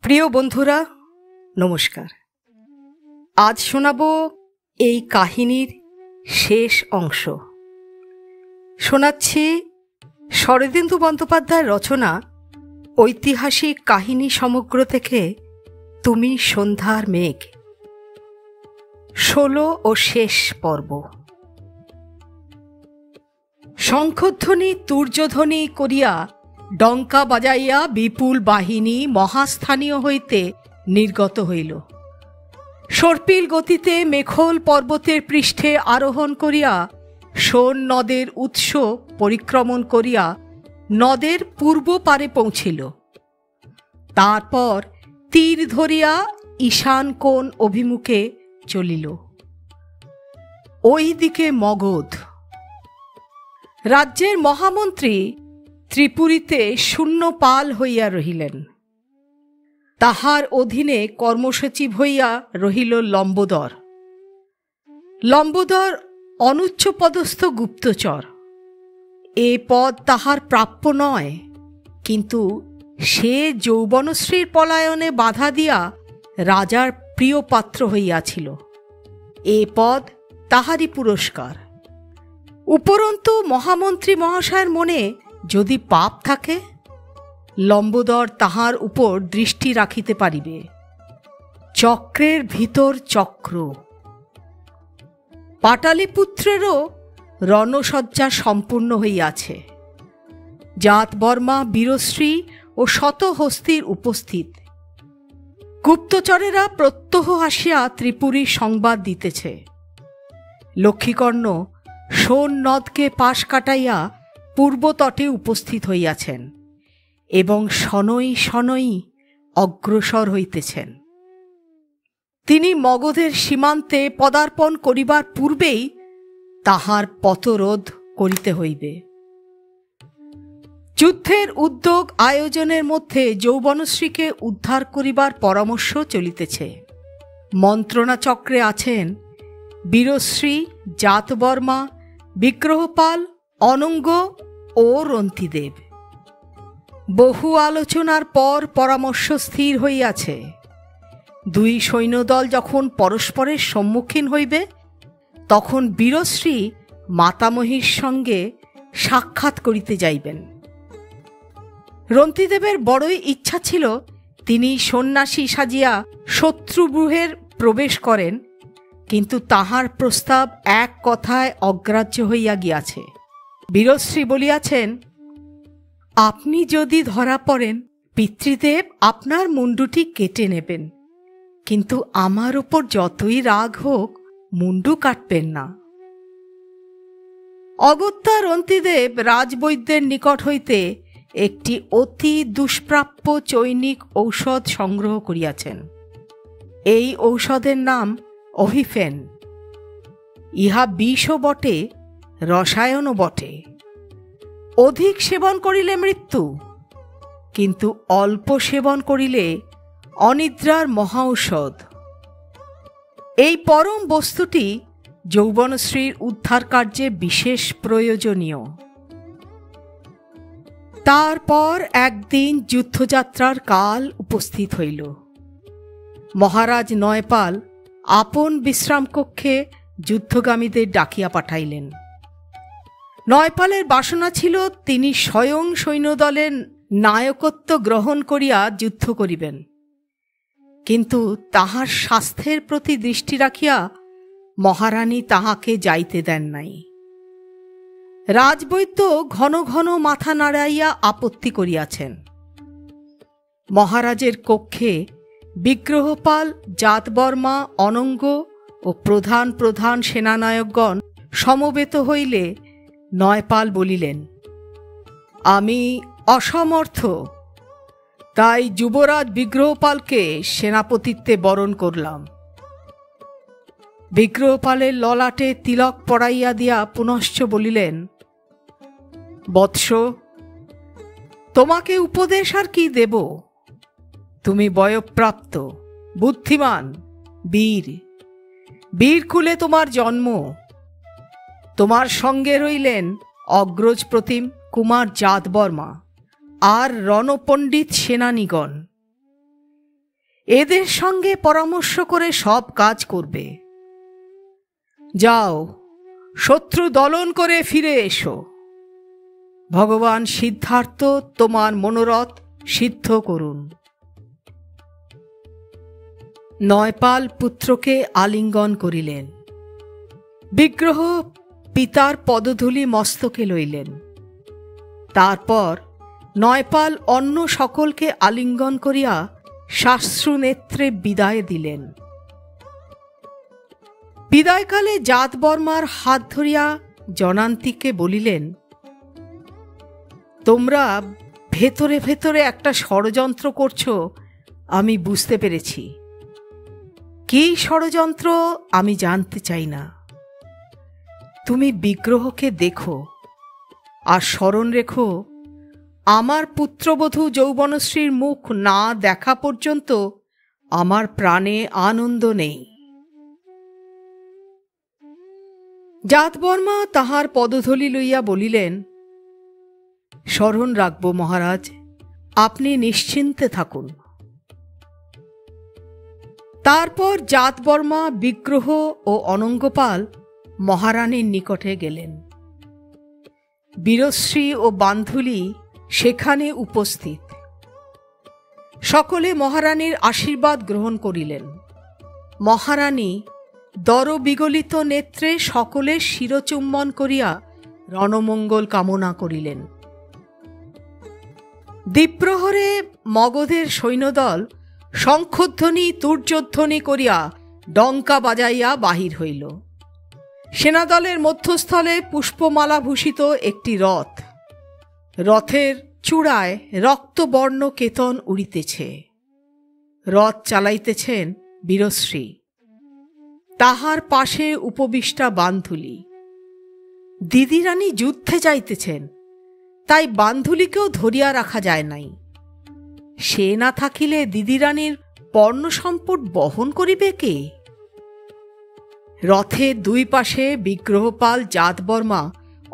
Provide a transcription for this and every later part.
প্রিয় বন্ধুরা, নমস্কার। আজ শোনাব এই কাহিনীর শেষ অংশ। শোনাচ্ছি শরদিন্দু বন্দ্যোপাধ্যায়ের রচনা ঐতিহাসিক কাহিনী সমগ্র থেকে তুমি সন্ধ্যার মেঘ, ১৬ ও শেষ পর্ব। শঙ্খধ্বনি তুর্যধ্বনি করিয়া ডঙ্কা বাজাইয়া বিপুল বাহিনী মহাস্থানীয় হইতে নির্গত হইল। সর্পিল গতিতে মেখল পর্বতের পৃষ্ঠে আরোহণ করিয়া সোন নদের উৎস পরিক্রমণ করিয়া নদের পূর্ব পারে পৌঁছিল। তারপর তীর ধরিয়া ঈশান কোণ অভিমুখে চলিল। ওই দিকে মগধ। রাজ্যের মহামন্ত্রী ত্রিপুরীতে শূন্য পাল হইয়া রহিলেন। তাহার অধীনে কর্মসচিব হইয়া রহিল লম্বোদর। লম্বোদর অনুচ্চপদস্থ গুপ্তচর। এ পদ তাহার প্রাপ্য নয়, কিন্তু সে যৌবনশ্রীর পলায়নে বাধা দিয়া রাজার প্রিয় পাত্র হইয়াছিল। এ পদ তাহারই পুরস্কার। উপরন্তু মহামন্ত্রী মহাশয়ের মনে যদি পাপ থাকে, লম্বোদর তাহার উপর দৃষ্টি রাখিতে পারিবে। চক্রের ভিতর চক্র। পাটালিপুত্রেরও রণসজ্জা সম্পূর্ণ হইয়াছে। জাতবর্মা, বীরশ্রী ও শতহস্তীর উপস্থিত। গুপ্তচরেরা প্রত্যহ আসিয়া ত্রিপুরীর সংবাদ দিতেছে। লক্ষ্মীকর্ণ সোন নদকে পাশ কাটাইয়া পূর্বতটে উপস্থিত হইয়াছেন এবং শনৈ শনৈ অগ্রসর হইতেছেন। তিনি মগধের সীমান্তে পদার্পণ করিবার পূর্বেই তাহার পথরোধ করিতে হইবে। যুদ্ধের উদ্যোগ আয়োজনের মধ্যে যৌবনশ্রীকে উদ্ধার করিবার পরামর্শ চলিতেছে। মন্ত্রণা চক্রে আছেন বীরশ্রী, জাতবর্মা, বিগ্রহপাল, অনঙ্গ ও রন্তিদেব। বহু আলোচনার পর পরামর্শ স্থির হইয়াছে। দুই সৈন্যদল যখন পরস্পরের সম্মুখীন হইবে, তখন বীরশ্রী মাতামহীর সঙ্গে সাক্ষাৎ করিতে যাইবেন। রন্তিদেবের বড়ই ইচ্ছা ছিল তিনি সন্ন্যাসী সাজিয়া শত্রুগৃহে প্রবেশ করেন, কিন্তু তাহার প্রস্তাব এক কথায় অগ্রাহ্য হইয়া গিয়াছে। বীরশ্রী বলিয়াছেন, আপনি যদি ধরা পড়েন, পিতৃদেব আপনার মুন্ডুটি কেটে নেবেন, কিন্তু আমার উপর যতই রাগ হোক মুন্ডু কাটবেন না। অগত্যা রন্তিদেব রাজবৈদ্যের নিকট হইতে একটি অতি দুষ্প্রাপ্য চৈনিক ঔষধ সংগ্রহ করিয়াছেন। এই ঔষধের নাম অহিফেন। ইহা বিষও বটে, রসায়নও বটে। অধিক সেবন করিলে মৃত্যু, কিন্তু অল্প সেবন করিলে অনিদ্রার মহা ঔষধ। এই পরম বস্তুটি যৌবনশ্রীর উদ্ধার কার্যে বিশেষ প্রয়োজনীয়। তারপর একদিন যুদ্ধযাত্রার কাল উপস্থিত হইল। মহারাজ নয়পাল আপন বিশ্রামকক্ষে যুদ্ধগামীদের ডাকিয়া পাঠাইলেন। নয়পালের বাসনা ছিল তিনি স্বয়ং সৈন্যদলের নায়কত্ব গ্রহণ করিয়া যুদ্ধ করিবেন, কিন্তু তাহার স্বাস্থ্যের প্রতি দৃষ্টি রাখিয়া মহারানী তাহাকে যাইতে দেন নাই। রাজবৈদ্য ঘন ঘন মাথা নাড়াইয়া আপত্তি করিয়াছেন। মহারাজের কক্ষে বিগ্রহপাল, জাতবর্মা, অনঙ্গ ও প্রধান প্রধান সেনানায়কগণ সমবেত হইলে নয়পাল বলিলেন, আমি অসমর্থ, তাই যুবরাজ বিগ্রহপালকে সেনাপতিত্বে বরণ করলাম। বিগ্রহপালের ললাটে তিলক পরাইয়া দিয়া পুনশ্চ বলিলেন, বৎস, তোমাকে উপদেশ আর কি দেব? তুমি বয়ঃপ্রাপ্ত, বুদ্ধিমান, বীর। বীরকুলে তোমার জন্ম। তোমার সঙ্গে রইলেন অগ্রজ প্রতিম কুমার জাতবর্মা আর রণপণ্ডিত সেনানীগণ। এদের সঙ্গে পরামর্শ করে সব কাজ করবে। যাও, শত্রু দলন করে ফিরে এসো। ভগবান সিদ্ধার্থ তোমার মনোরথ সিদ্ধ করুন। নয়পাল পুত্রকে আলিঙ্গন করিলেন। বিগ্রহ পিতার পদধূলি মস্তকে লইলেন। তারপর নয়পাল অন্য সকলকে আলিঙ্গন করিয়া শাশ্রু নেত্রে বিদায় দিলেন। বিদায়কালে জাতবর্মার হাত ধরিয়া জনান্তিকে বলিলেন, তোমরা ভেতরে ভেতরে একটা ষড়যন্ত্র করছো, আমি বুঝতে পেরেছি। কি ষড়যন্ত্র আমি জানতে চাই না। তুমি বিগ্রহকে দেখো আর স্মরণ রেখো, আমার পুত্রবধূ যৌবনশ্রীর মুখ না দেখা পর্যন্ত আমার প্রাণে আনন্দ নেই। জাতবর্মা তাহার পদধূলি লইয়া বলিলেন, স্মরণ রাখব মহারাজ, আপনি নিশ্চিন্তে থাকুন। তারপর জাতবর্মা, বিগ্রহ ও অনঙ্গপাল মহারানীর নিকটে গেলেন। বীরশ্রী ও বান্ধুলি সেখানে উপস্থিত। সকলে মহারানীর আশীর্বাদ গ্রহণ করিলেন। মহারানী দরবিগলিত নেত্রে সকলের শিরচুম্বন করিয়া রণমঙ্গল কামনা করিলেন। দ্বীপ্রহরে মগধের সৈন্যদল শঙ্খধ্বনি তুর্যধ্বনি করিয়া ডঙ্কা বাজাইয়া বাহির হইল। সেনাদলের মধ্যস্থলে পুষ্পমালাভূষিত একটি রথ, রথের চূড়ায় রক্তবর্ণ কেতন উড়িতেছে। রথ চালাইতেছেন বীরশ্রী, তাহার পাশে উপবিষ্টা বান্ধুলি। দিদিরানী যুদ্ধে যাইতেছেন, তাই বান্ধুলিকেও ধরিয়া রাখা যায় নাই। সে না থাকিলে দিদিরানীর পর্ণসম্পদ বহন করিবে কে? রথের দুই পাশে বিগ্রহপাল জাতবর্মা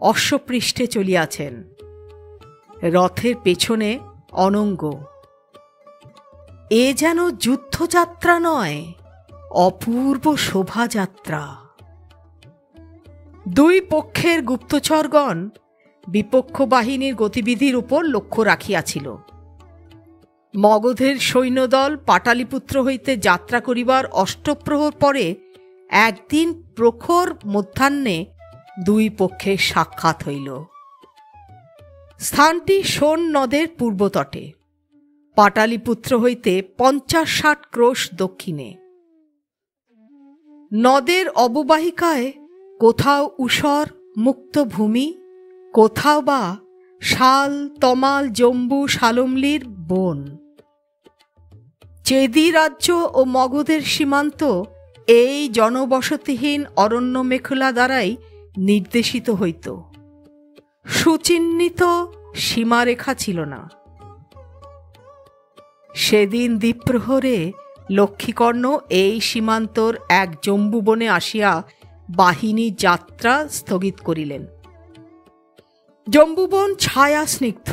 অশ্বপৃষ্ঠে চলিয়াছেন। রথের পেছনে অনঙ্গ। এ যেন যুদ্ধযাত্রা নয়, অপূর্ব শোভাযাত্রা। দুই পক্ষের গুপ্তচরগণ বিপক্ষ বাহিনীর গতিবিধির উপর লক্ষ্য রাখিয়াছিল। মগধের সৈন্যদল পাটালিপুত্র হইতে যাত্রা করিবার অষ্টপ্রহর পরে একদিন প্রখর মধ্যাহ্নে দুই পক্ষের সাক্ষাৎ হইল। স্থানটি সোন নদের পূর্বতটে, পাটালিপুত্র হইতে 50-60 ক্রোশ দক্ষিণে। নদের অববাহিকায় কোথাও ঊষর মুক্ত ভূমি, কোথাও বা শাল, তমাল, জম্বু, শালমলির বন। চেদি রাজ্য ও মগধের সীমান্ত এই জনবসতিহীন অরণ্য মেখলা দ্বারাই নির্দেশিত হইত। সুচিহ্নিত সীমারেখা ছিল না। সেদিন দ্বীপ্রহরে লক্ষ্মীকর্ণ এই সীমান্তর এক জম্বুবনে আসিয়া বাহিনী যাত্রা স্থগিত করিলেন। জম্বুবন ছায়া স্নিগ্ধ,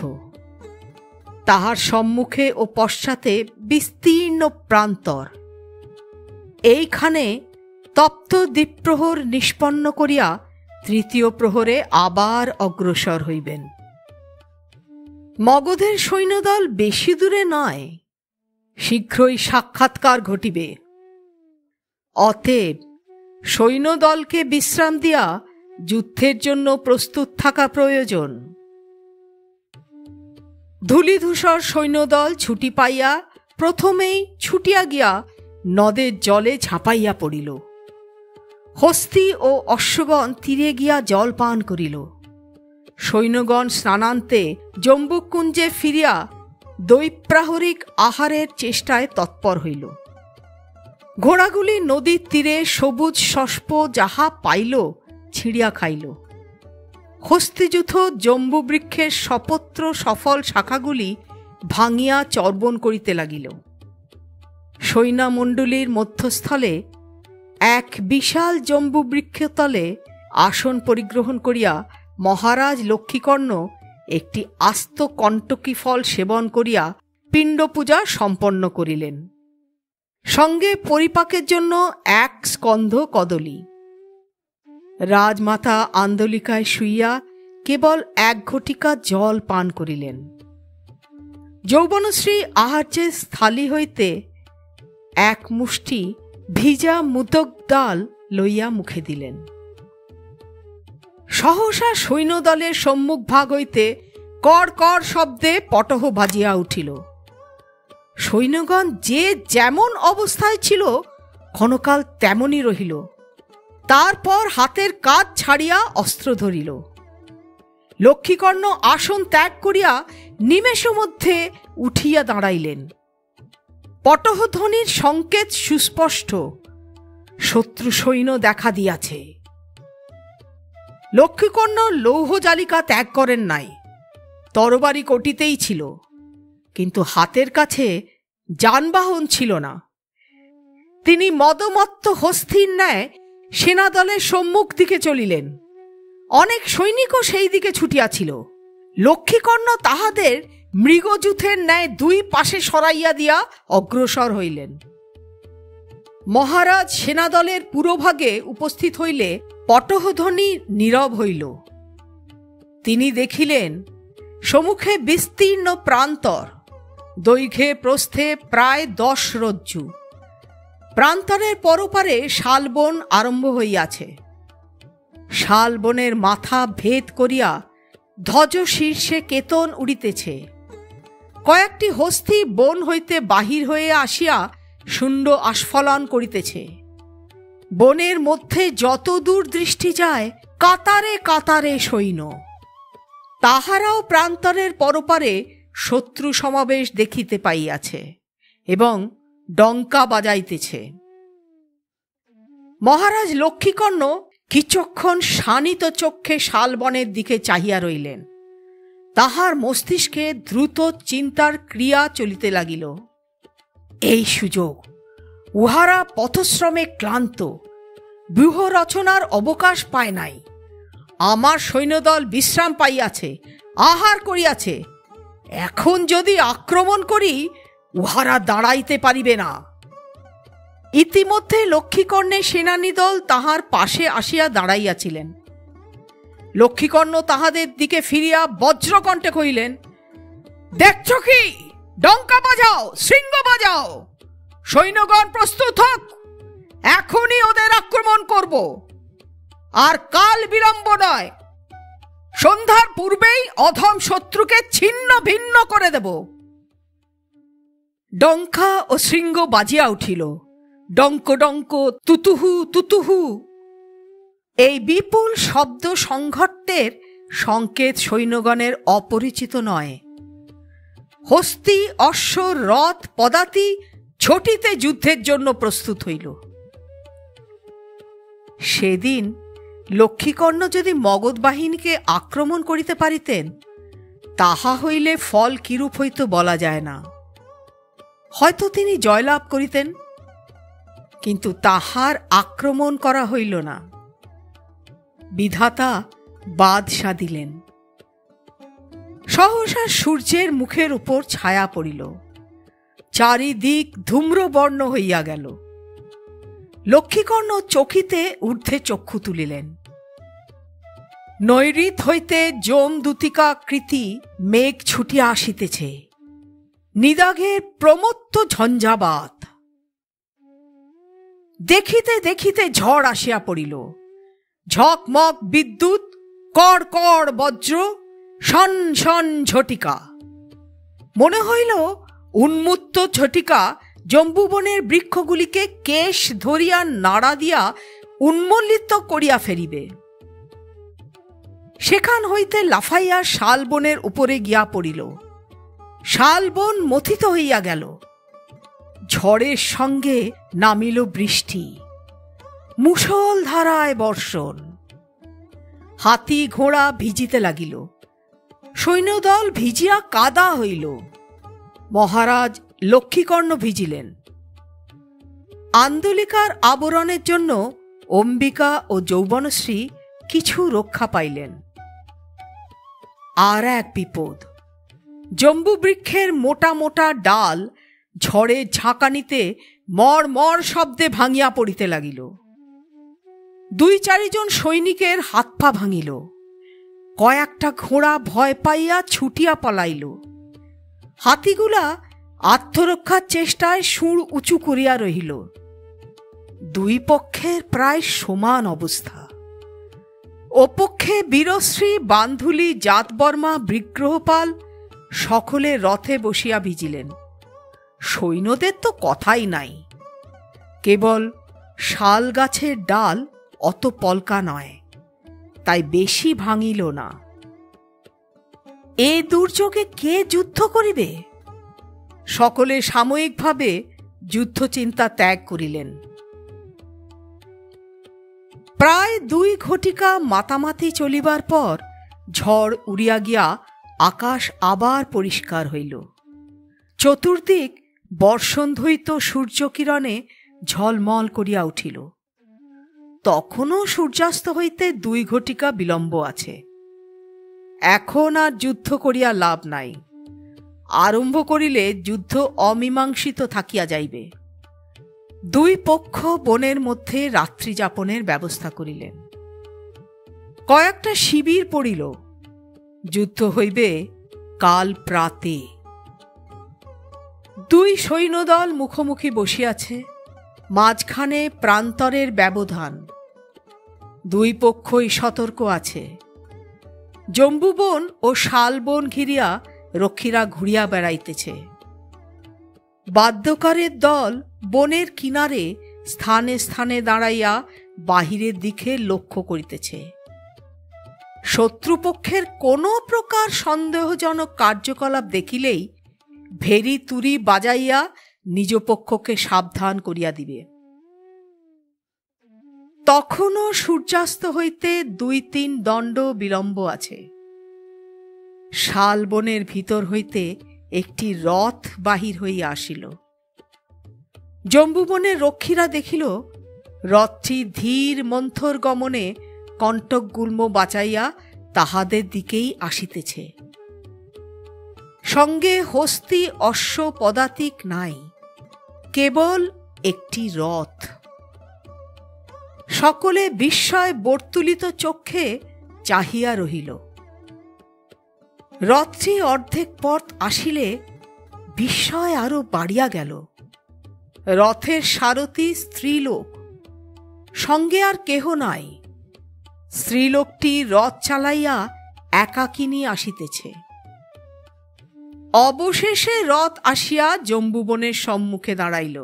তাহার সম্মুখে ও পশ্চাতে বিস্তীর্ণ প্রান্তর। এইখানে তপ্ত দ্বীপ্রহর নিষ্পন্ন করিয়া তৃতীয় প্রহরে আবার অগ্রসর হইবেন। মগধের সৈন্যদল বেশি দূরে নয়, শীঘ্রই সাক্ষাৎকার ঘটিবে। অতএব সৈন্যদলকে বিশ্রাম দিয়া যুদ্ধের জন্য প্রস্তুত থাকা প্রয়োজন। ধূলিধূসর সৈন্যদল ছুটি পাইয়া প্রথমেই ছুটিয়া গিয়া নদের জলে ঝাঁপাইয়া পড়িল। হস্তি ও অশ্বগণ তীরে গিয়া জল পান করিল। সৈন্যগণ স্নানান্তে জম্বুকুঞ্জে ফিরিয়া দৈপ্রাহরিক আহারের চেষ্টায় তৎপর হইল। ঘোড়াগুলি নদীর তীরে সবুজ শস্প যাহা পাইল ছিঁড়িয়া খাইল। হস্তিযূথ জম্বুবৃক্ষের সপত্র সফল শাখাগুলি ভাঙিয়া চর্বণ করিতে লাগিল। সৈন্যমণ্ডলীর মধ্যস্থলে এক বিশাল জম্বুবৃক্ষতলে আসন পরিগ্রহণ করিয়া মহারাজ লক্ষ্মীকর্ণ একটি আস্ত কণ্টকী ফল সেবন করিয়া পিণ্ড পূজা সম্পন্ন করিলেন। সঙ্গে পরিপাকের জন্য 1 স্কন্ধ কদলী। রাজমাতা আন্দোলিকায় শুইয়া কেবল 1 ঘটিকা জল পান করিলেন। যৌবনশ্রী আহার্যের থালি হইতে 1 মুষ্টি ভিজা মুতক ডাল লইয়া মুখে দিলেন। সহসা সৈন্যদলের সম্মুখ ভাগ হইতে কড় কড় শব্দে পটহ বাজিয়া উঠিল। সৈন্যগণ যে যেমন অবস্থায় ছিল ক্ষণকাল তেমনই রহিল। তারপর হাতের কাজ ছাড়িয়া অস্ত্র ধরিল। লক্ষ্মীকর্ণ আসন ত্যাগ করিয়া নিমেষ মধ্যে উঠিয়া দাঁড়াইলেন। পটহধ্বনির সংকেত সুস্পষ্ট, শত্রু সৈন্য দেখা দিয়াছে। লক্ষ্মীকর্ণ লৌহ জালিকা ত্যাগ করেন নাই, তরবারি কটিতেই ছিল, কিন্তু হাতের কাছে যানবাহন ছিল না। তিনি মদমত্ত হস্তির ন্যায় সেনাদলের সম্মুখ দিকে চলিলেন। অনেক সৈনিকও সেই দিকে ছুটিয়াছিল। লক্ষ্মীকর্ণ তাহাদের মৃগযূথের ন্যায় 2 পাশে সরাইয়া দিয়া অগ্রসর হইলেন। মহারাজ সেনাদলের পুরোভাগে উপস্থিত হইলে পটহধ্বনি নীরব হইল। তিনি দেখিলেন সম্মুখে বিস্তীর্ণ প্রান্তর, দৈর্ঘ্যে প্রস্থে প্রায় 10 রজ্জু। প্রান্তরের পরপারে শালবন আরম্ভ হইয়াছে। শালবনের মাথা ভেদ করিয়া ধ্বজ শীর্ষে কেতন উড়িতেছে। কয়েকটি হস্তি বন হইতে বাহির হয়ে আসিয়া শুণ্ড আস্ফলন করিতেছে। বনের মধ্যে যত দূর দৃষ্টি যায় কাতারে কাতারে সৈন্য। তাহারাও প্রান্তরের পরপারে শত্রু সমাবেশ দেখিতে পাইয়াছে এবং ডঙ্কা বাজাইতেছে। মহারাজ লক্ষ্মীকর্ণ কিছুক্ষণ শানিত চক্ষে শালবনের দিকে চাহিয়া রইলেন। তাহার মস্তিষ্কে দ্রুত চিন্তার ক্রিয়া চলিতে লাগিল। এই সুযোগ, উহারা পথশ্রমে ক্লান্ত, ব্যূহ রচনার অবকাশ পায় নাই। আমার সৈন্যদল বিশ্রাম পাইয়াছে, আহার করিয়াছে। এখন যদি আক্রমণ করি, উহারা দাঁড়াইতে পারিবে না। ইতিমধ্যে লক্ষ্মীকর্ণের সেনানী দল তাহার পাশে আসিয়া দাঁড়াইয়াছিলেন। লক্ষ্মীকর্ণ তাহাদের দিকে ফিরিয়া বজ্রকণ্ঠে কহিলেন, দেখছ কি? ডঙ্কা বাজাও, শৃঙ্গ বাজাও। সৈন্যগণ প্রস্তুত হোক, এখনই ওদের আক্রমণ করব। আর কাল বিলম্ব নয়, সন্ধ্যার পূর্বেই অধম শত্রুকে ছিন্ন ভিন্ন করে দেব। ডঙ্কা ও শৃঙ্গ বাজিয়া উঠিল। ডঙ্ক ডঙ্ক, তুতুহু তুতুহু। এই বিপুল শব্দ সংঘট্টের সংকেত সৈন্যগণের অপরিচিত নয়। হস্তি, অশ্ব, রথ, পদাতি ছটিতে যুদ্ধের জন্য প্রস্তুত হইল। সেদিন লক্ষ্মীকর্ণ যদি মগধ বাহিনীকে আক্রমণ করিতে পারিতেন, তাহা হইলে ফল কিরূপ হইত বলা যায় না। হয়তো তিনি জয়লাভ করিতেন, কিন্তু তাহার আক্রমণ করা হইল না। বিধাতা বাদ সাধিলেন। সহসা সূর্যের মুখের উপর ছায়া পড়িল। চারিদিক ধূম্রবর্ণ হইয়া গেল। লক্ষ্মীকর্ণ চকিতে ঊর্ধ্বে চক্ষু তুলিলেন। নৈঋত হইতে যমদূতিকাকৃতি মেঘ ছুটিয়া আসিতেছে। নিদাঘের প্রমত্ত ঝঞ্ঝাবাত। দেখিতে দেখিতে ঝড় আসিয়া পড়িল। ঝকমক বিদ্যুৎ, কড় কড় বজ্র, শন শন ঝটিকা। মনে হইল উন্মুক্ত ঝটিকা জম্বুবনের বৃক্ষগুলিকে কেশ ধরিয়া নাড়া দিয়া উন্মোলিত করিয়া ফেরিবে। সেখান হইতে লাফাইয়া শালবনের উপরে গিয়া পড়িল। শালবন মথিত হইয়া গেল। ঝড়ের সঙ্গে নামিল বৃষ্টি, মুষল ধারায় বর্ষণ। হাতি ঘোড়া ভিজিতে লাগিল। সৈন্যদল ভিজিয়া কাদা হইল। মহারাজ লক্ষ্মীকর্ণ ভিজিলেন। আন্দোলিকার আবরণের জন্য অম্বিকা ও যৌবনশ্রী কিছু রক্ষা পাইলেন। আর এক বিপদ। জম্বু বৃক্ষের মোটা মোটা ডাল ঝড়ে ঝাঁকানিতে মর মর শব্দে ভাঙিয়া পড়িতে লাগিল। 2-4 জন সৈনিকের হাত পা ভাঙিল। কয়েকটা ঘোড়া ভয় পাইয়া ছুটিয়া পলাইল। হাতিগুলা আত্মরক্ষার চেষ্টায় সুর উঁচু করিয়া রহিল। 2 পক্ষের প্রায় সমান অবস্থা। ওপক্ষে বীরশ্রী, বান্ধুলি, জাতবর্মা, বিগ্রহপাল সকলে রথে বসিয়া ভিজিলেন। সৈন্যদের তো কথাই নাই। কেবল শাল গাছের ডাল অত পলকা নয়, তাই বেশি ভাঙিল না। এ দুর্যোগে কে যুদ্ধ করিবে? সকলে সাময়িকভাবে যুদ্ধচিন্তা ত্যাগ করিলেন। প্রায় 2 ঘটিকা মাতামাতি চলিবার পর ঝড় উড়িয়া গিয়া আকাশ আবার পরিষ্কার হইল। চতুর্দিক বর্ষণধ্বনিত সূর্যকিরণে ঝলমল করিয়া উঠিল। তখনও সূর্যাস্ত হইতে 2 ঘটিকা বিলম্ব আছে। এখন আর যুদ্ধ করিয়া লাভ নাই। আরম্ভ করিলে যুদ্ধ অমীমাংসিত থাকিয়া যাইবে। 2 পক্ষ বনের মধ্যে রাত্রি যাপনের ব্যবস্থা করিলেন। কয়েকটা শিবির পড়িল। যুদ্ধ হইবে কাল প্রাতে। 2 সৈন্যদল মুখোমুখি বসিয়াছে। মাঝখানে প্রান্তরের ব্যবধান। 2 পক্ষই সতর্ক আছে। জম্বুবন ও শালবন ঘিরিয়া রক্ষীরা ঘুরিয়া বেড়াইতেছে। বাদ্যকারের দল বনের কিনারে স্থানে স্থানে দাঁড়াইয়া বাহিরের দিকে লক্ষ্য করিতেছে। শত্রুপক্ষের কোনো প্রকার সন্দেহজনক কার্যকলাপ দেখিলেই ভেরি তুরি বাজাইয়া নিজ পক্ষকে সাবধান করিয়া দিবে। তখনও সূর্যাস্ত হইতে 2-3 দণ্ড বিলম্ব আছে। শালবনের ভিতর হইতে একটি রথ বাহির হইয়া আসিল। জম্বুবনের রক্ষীরা দেখিল রথটি ধীর মন্থর গমনে কণ্টকগুল্ম বাঁচাইয়া তাহাদের দিকেই আসিতেছে। সঙ্গে হস্তি, অশ্ব, পদাতিক নাই, কেবল একটি রথ। সকলে বিস্ময় বর্তুলিত চক্ষে চাহিয়া রহিল। রথটি অর্ধেক পথ আসিলে বিস্ময় আরো বাড়িয়া গেল। রথের সারথি স্ত্রীলোক, সঙ্গে আর কেহ নাই। স্ত্রীলোকটি রথ চালাইয়া একাকিনী আসিতেছে। অবশেষে রথ আসিয়া জম্বুবনের সম্মুখে দাঁড়াইল।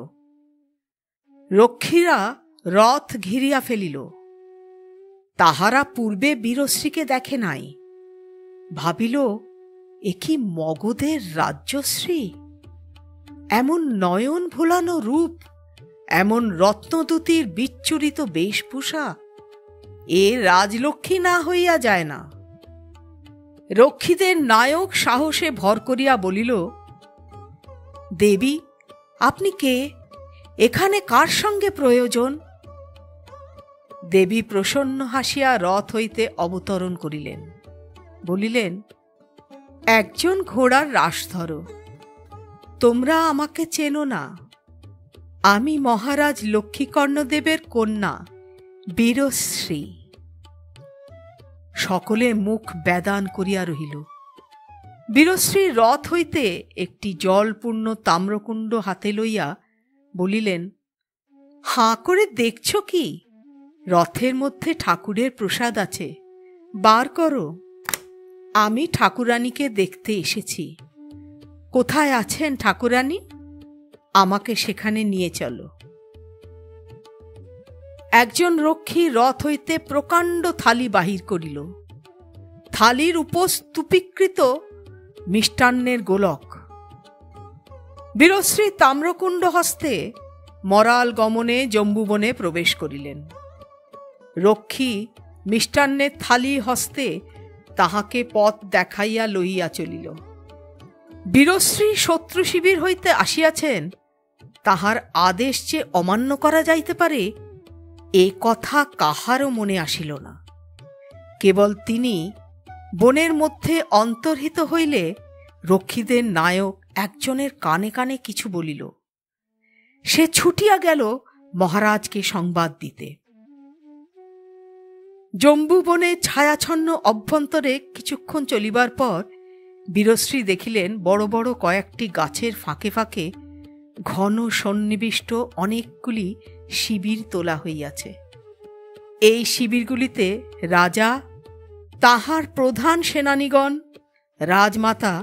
রক্ষীরা রথ ঘিরিয়া ফেলিল। তাহারা পূর্বে বীরশ্রীকে দেখে নাই। ভাবিল, এ কি মগধের রাজ্যশ্রী? এমন নয়ন ভোলানো রূপ, এমন রত্নদূতির বিচ্ছুরিত বেশভূষা, এ রাজলক্ষ্মী না হইয়া যায় না। রক্ষীদের নায়ক সাহসে ভর করিয়া বলিল, দেবী, আপনি কে? এখানে কার সঙ্গে প্রয়োজন? দেবী প্রসন্ন হাসিয়া রথ হইতে অবতরণ করিলেন। বলিলেন, একজন ঘোড়ার রাশ ধরো। তোমরা আমাকে চেনো না। আমি মহারাজ লক্ষ্মীকর্ণদেবের কন্যা বীরশ্রী। সকলে মুখ বেদান করিয়া রহিল। বীরশ্রী রথ হইতে একটি জলপূর্ণ তাম্রকুণ্ড হাতে লইয়া বলিলেন, হাঁ করে দেখছ কি? রথের মধ্যে ঠাকুরের প্রসাদ আছে, বার করো। আমি ঠাকুরানীকে দেখতে এসেছি। কোথায় আছেন ঠাকুরানী? আমাকে সেখানে নিয়ে চলো। একজন রক্ষী রথ হইতে প্রকাণ্ড থালি বাহির করিল। থালির উপর স্তূপীকৃত মিষ্টান্নের গোলক। বীরশ্রী তাম্রকুণ্ড হস্তে মরাল গমনে জম্বুবনে প্রবেশ করিলেন। রক্ষী মিষ্টান্নের থালি হস্তে তাহাকে পথ দেখাইয়া লইয়া চলিল। বীরশ্রী শত্রু শিবির হইতে আসিয়াছেন, তাহার আদেশ যে অমান্য করা যাইতে পারে, এ কথা কাহারও মনে আসিল না। কেবল তিনি বনের মধ্যে অন্তর্হিত হইলে রক্ষীদের নায়ক একজনের কানে কানে কিছু বলিল। সে ছুটিয়া গেল মহারাজকে সংবাদ দিতে। জম্বুবনে ছায়াছন্ন অভ্যন্তরে কিছুক্ষণ চলিবার পর বীরশ্রী দেখিলেন বড় বড় কয়েকটি গাছের ফাঁকে ফাঁকে ঘন সন্নিবিষ্ট অনেকগুলি শিবির তোলা হইয়াছে। এই শিবিরগুলিতে রাজা, তাহার প্রধান সেনানীগণ, রাজমাতা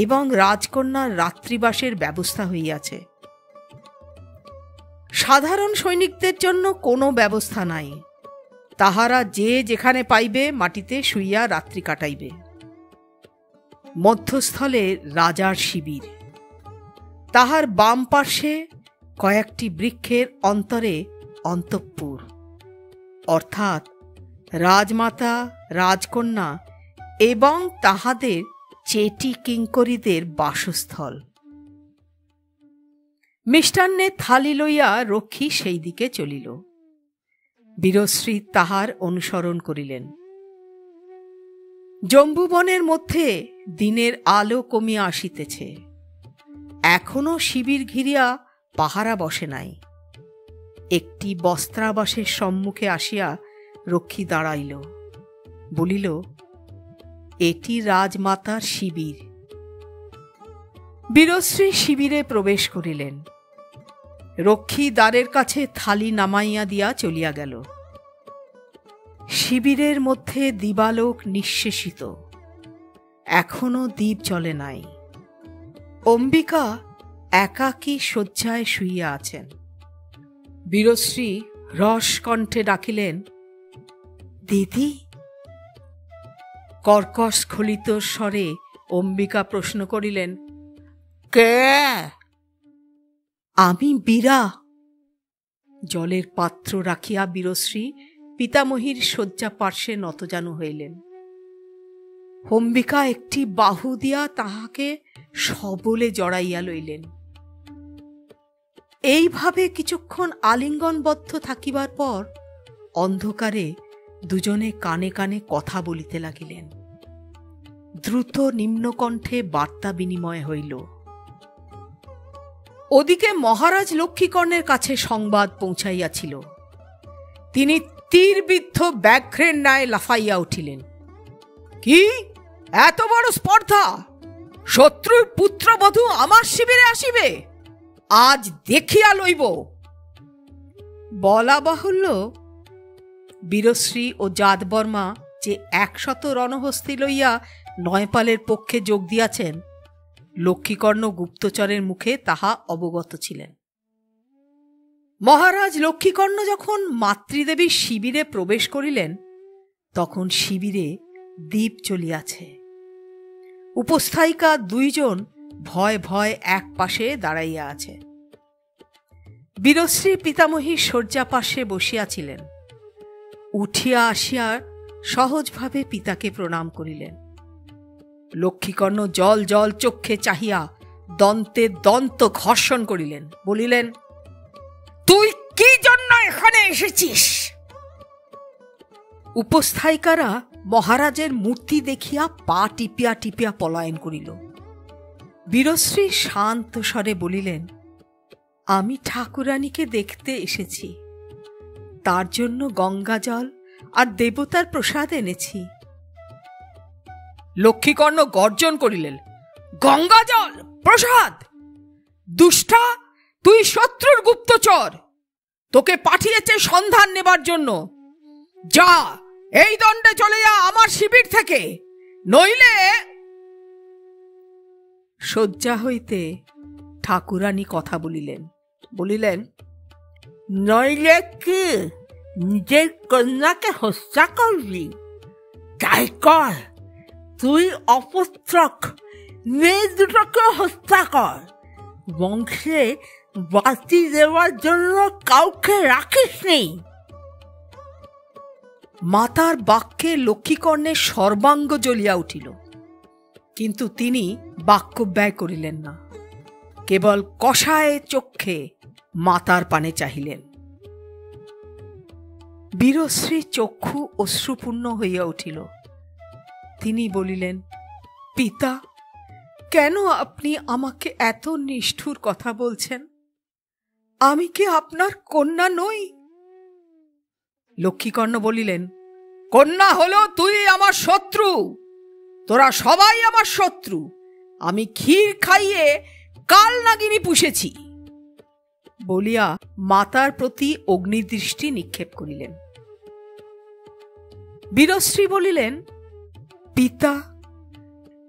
এবং রাজকন্যার রাত্রিবাসের ব্যবস্থা হইয়াছে। সাধারণ সৈনিকদের জন্য কোনো ব্যবস্থা নাই। তাহারা যে যেখানে পাইবে মাটিতে শুইয়া রাত্রি কাটাইবে। মধ্যস্থলে রাজার শিবির, তাহার বাম পার্শ্বে কয়েকটি বৃক্ষের অন্তরে অন্তঃপুর, অর্থাৎ রাজমাতা, রাজকন্যা এবং তাহাদের চেটি কিঙ্করীদের বাসস্থল। মিষ্টান্নে থালি লইয়া রক্ষী সেই দিকে চলিল। বীরশ্রী তাহার অনুসরণ করিলেন। জম্বুবনের মধ্যে দিনের আলো কমিয়া আসিতেছে। এখনো শিবির ঘিরিয়া পাহারা বসে নাই। একটি বস্ত্রাবাসের সম্মুখে আসিয়া রক্ষী দাঁড়াইল, বলিল, এটি রাজমাতার শিবির। বীরশ্রী শিবিরে প্রবেশ করিলেন। রক্ষী দ্বারের কাছে থালি নামাইয়া দিয়া চলিয়া গেল। শিবিরের মধ্যে দিবালোক নিঃশেষিত, এখনো দ্বীপ জ্বলে নাই। অম্বিকা একাকী শয্যায় শুইয়া আছেন। বীরশ্রী রস কণ্ঠে ডাকিলেন, দিদি। কর্কশ স্খলিত স্বরে অম্বিকা প্রশ্ন করিলেন, কে? আমি বীরা। জলের পাত্র রাখিয়া বীরশ্রী পিতামহীর শয্যা পার্শ্বে নতজানু হইলেন। অম্বিকা একটি বাহু দিয়া তাহাকে সবলে জড়াইয়া লইলেন। এইভাবে কিছুক্ষণ আলিঙ্গনবদ্ধ থাকিবার পর অন্ধকারে দুজনে কানে কানে কথা বলিতে লাগিলেন। দ্রুত নিম্নকণ্ঠে বার্তা বিনিময় হইল। ওদিকে মহারাজ লক্ষ্মীকর্ণের কাছে সংবাদ পৌঁছাইয়াছিল। তিনি তীরবিদ্ধ ব্যাঘ্রের ন্যায় লাফাইয়া উঠিলেন। কি এত বড় স্পর্ধা! শত্রুর পুত্রবধূ আমার শিবিরে আসিবে? আজ দেখিয়া লইব। বলা বাহুল্য, বীরশ্রী ও যাদবর্মা যে 100 রণহস্তি লইয়া নয়পালের পক্ষে যোগ দিয়াছেন, লক্ষ্মীকর্ণ গুপ্তচরের মুখে তাহা অবগত ছিলেন। মহারাজ লক্ষ্মীকর্ণ যখন মাতৃদেবীর শিবিরে প্রবেশ করিলেন, তখন শিবিরে দ্বীপ চলিয়াছে। উপস্থায়িকা 2 জন ভয় ভয় এক পাশে দাঁড়াইয়া আছে। বীরশ্রী পিতামহী শয্যা পাশে বসিয়াছিলেন। উঠিয়া আসিয়া সহজভাবে পিতাকে প্রণাম করিলেন। লক্ষ্মীকর্ণ জল জল চক্ষে চাহিয়া দন্তে দন্ত ঘর্ষণ করিলেন, বলিলেন, তুই কি জন্য এখানে এসেছিস? উপস্থায়িকারা মহারাজের মূর্তি দেখিয়া পা টিপিয়া টিপিয়া পলায়ন করিল। বীরশ্রী শান্ত স্বরে বলিলেন, আমি ঠাকুরানীকে দেখতে এসেছি। তার জন্য গঙ্গা জল আর দেবতার প্রসাদ এনেছি। লক্ষ্মীকর্ণ গর্জন করিলেন, গঙ্গা জল, প্রসাদ! দুষ্টা, তুই শত্রুর গুপ্তচর। তোকে পাঠিয়েছে সন্ধান নেবার জন্য। যা, এই দণ্ডে চলে যা আমার শিবির থেকে, নইলে। শয্যা হইতে ঠাকুরানী কথা বলিলেন, নইলে কি নিজের কন্যাকে হত্যা করবি? তাই কর, তুই অপুত্রক মেয়ে দুটোকে হত্যা কর। বংশে বাতি দেওয়ার জন্য কাউকে রাখিস নি। মাতার বাক্যে লক্ষ্মীকর্ণের সর্বাঙ্গ জ্বলিয়া উঠিল, কিন্তু তিনি বাক্য ব্যয় করিলেন না। কেবল কষায়ে চক্ষে মাতার পানে চাহিলেন। বীরশ্রী চক্ষু অশ্রুপূর্ণ হইয়া উঠিল। তিনি বলিলেন, পিতা, কেন আপনি আমাকে এত নিষ্ঠুর কথা বলছেন? আমি কি আপনার কন্যা নই? লক্ষ্মীকর্ণ বলিলেন, কন্যা হলো তুই আমার শত্রু, তোরা সবাই আমার শত্রু। আমি ক্ষীর খাইয়ে কাল নাগিনী পুষেছি বলিয়া মাতার প্রতি অগ্নিদৃষ্টি নিক্ষেপ করিলেন। বীরশ্রী বলিলেন, পিতা,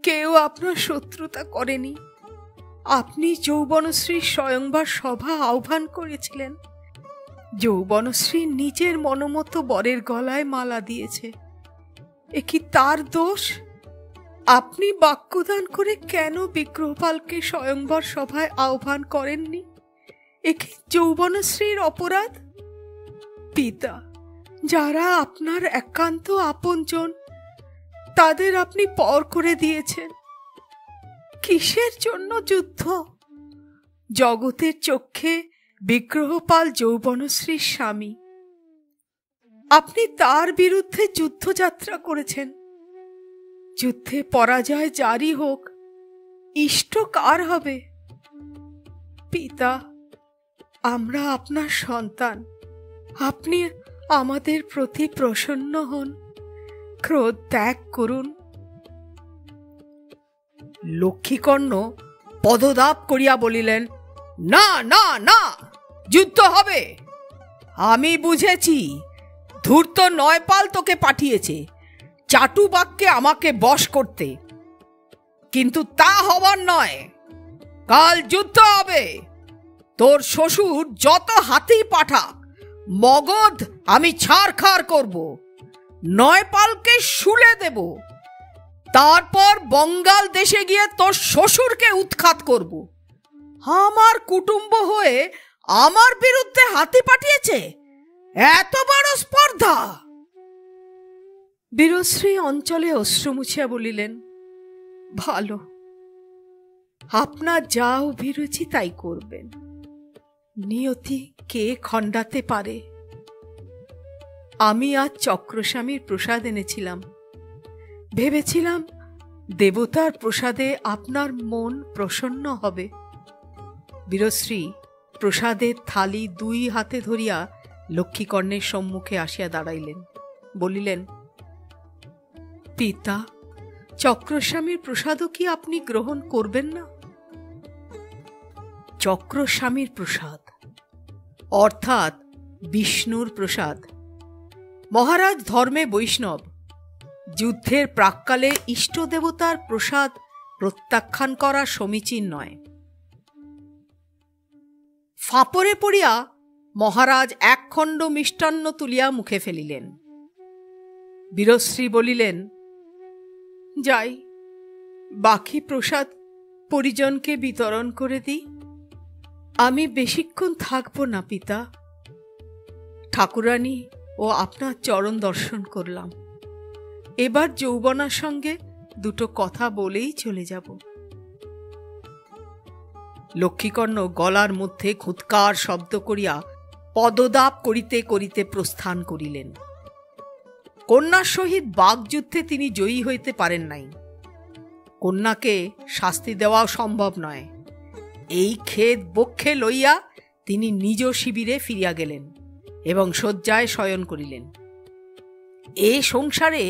কেউ আপনার শত্রুতা করেনি। আপনি যৌবনশ্রীর স্বয়ংবর সভা আহ্বান করেছিলেন। যৌবনশ্রী নিজের মনোমতো বরের গলায় মালা দিয়েছে, এ কি তার দোষ? আপনি বাক্যদান করে কেন বিগ্রহপালকে স্বয়ংবর সভায় আহ্বান করেননি? এ কি যৌবনশ্রীর অপরাধ? পিতা, যারা আপনার একান্ত আপনজন তাদের আপনি পর করে দিয়েছেন। কিসের জন্য যুদ্ধ? জগতের চক্ষে বিগ্রহপাল যৌবনশ্রীর স্বামী, আপনি তার বিরুদ্ধে যুদ্ধযাত্রা করেছেন। যুদ্ধে পরাজয় জারি হোক, ইষ্ট কার হবে? পিতা, আমরা আপনার সন্তান, আপনি আমাদের প্রতি প্রসন্ন হন, ক্রোধ ত্যাগ করুন। লক্ষ্মীকর্ণ পদদাব করিয়া বলিলেন, না না না, যুদ্ধ হবে। আমি বুঝেছি, ধূর্ত নয়পাল তোকে পাঠিয়েছে চাটুবাক্যে আমাকে বশ করতে, কিন্তু তা হবার নয়। কাল যুদ্ধ হবে। তোর শ্বশুর যত হাতি পাঠাক, মগধ আমি ছাড়খাড় করব, নয়পালকে শুলে দেব, তারপর বঙ্গাল দেশে গিয়ে তোর শ্বশুরকে উৎখাত করব। আমার কুটুম্ব হয়ে আমার বিরুদ্ধে হাতি পাঠিয়েছে, এত বড় স্পর্ধা! বীরশ্রী অঞ্চলে অশ্রু মুছিয়া বলিলেন, ভালো, আপনার যা অভিরুচি তাই করবেন। নিয়তি কে খণ্ডাতে পারে? আমি আজ চক্রস্বামীর প্রসাদ এনেছিলাম, ভেবেছিলাম দেবতার প্রসাদে আপনার মন প্রসন্ন হবে। বীরশ্রী প্রসাদের থালি দুই হাতে ধরিয়া লক্ষ্মীকর্ণের সম্মুখে আসিয়া দাঁড়াইলেন, বলিলেন, পিতা, চক্রস্বামীর প্রসাদও কি আপনি গ্রহণ করবেন না? চক্রস্বামীর প্রসাদ অর্থাৎ বিষ্ণুর প্রসাদ। মহারাজ ধর্মে বৈষ্ণব, যুদ্ধের প্রাক্কালে ইষ্ট দেবতার প্রসাদ প্রত্যাখ্যান করা সমীচীন নয়। ফাঁপরে পড়িয়া মহারাজ এক খণ্ড মিষ্টান্ন তুলিয়া মুখে ফেলিলেন। বীরশ্রী বলিলেন, যাই, বাকি প্রসাদ পরিজনকে বিতরণ করে দিই। আমি বেশিক্ষণ থাকব না পিতা। ঠাকুরানী ও আপনার চরণ দর্শন করলাম, এবার যৌবনার সঙ্গে দুটো কথা বলেই চলে যাব। লক্ষ্মীকর্ণ গলার মধ্যে খুৎকার শব্দ করিয়া পদদাব করিতে করিতে প্রস্থান করিলেন। কন্যার সহিত বাগযুদ্ধে তিনি জয়ী হইতে পারেন নাই। কন্যাকে শাস্তি দেওয়াও সম্ভব নয়। এই খেদ বক্ষে লইয়া তিনি নিজ শিবিরে ফিরিয়া গেলেন এবং শয্যায় শয়ন করিলেন। এ সংসারে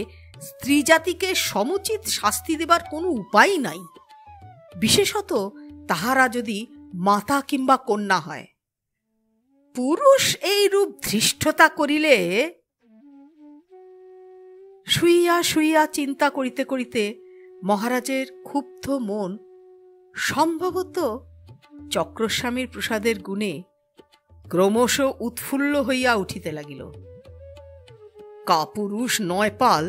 স্ত্রী জাতিকে সমুচিত শাস্তি দেবার কোনো উপায় নাই, বিশেষত তাহারা যদি মাতা কিংবা কন্যা হয়। পুরুষ এই রূপ ধৃষ্টতা করিলে। শুইয়া শুইয়া চিন্তা করিতে করিতে মহারাজের ক্ষুব্ধ মন সম্ভবত চক্রস্বামীর প্রসাদের গুণে ক্রমশ উৎফুল্ল হইয়া উঠিতে লাগিল। কাপুরুষ নয়পাল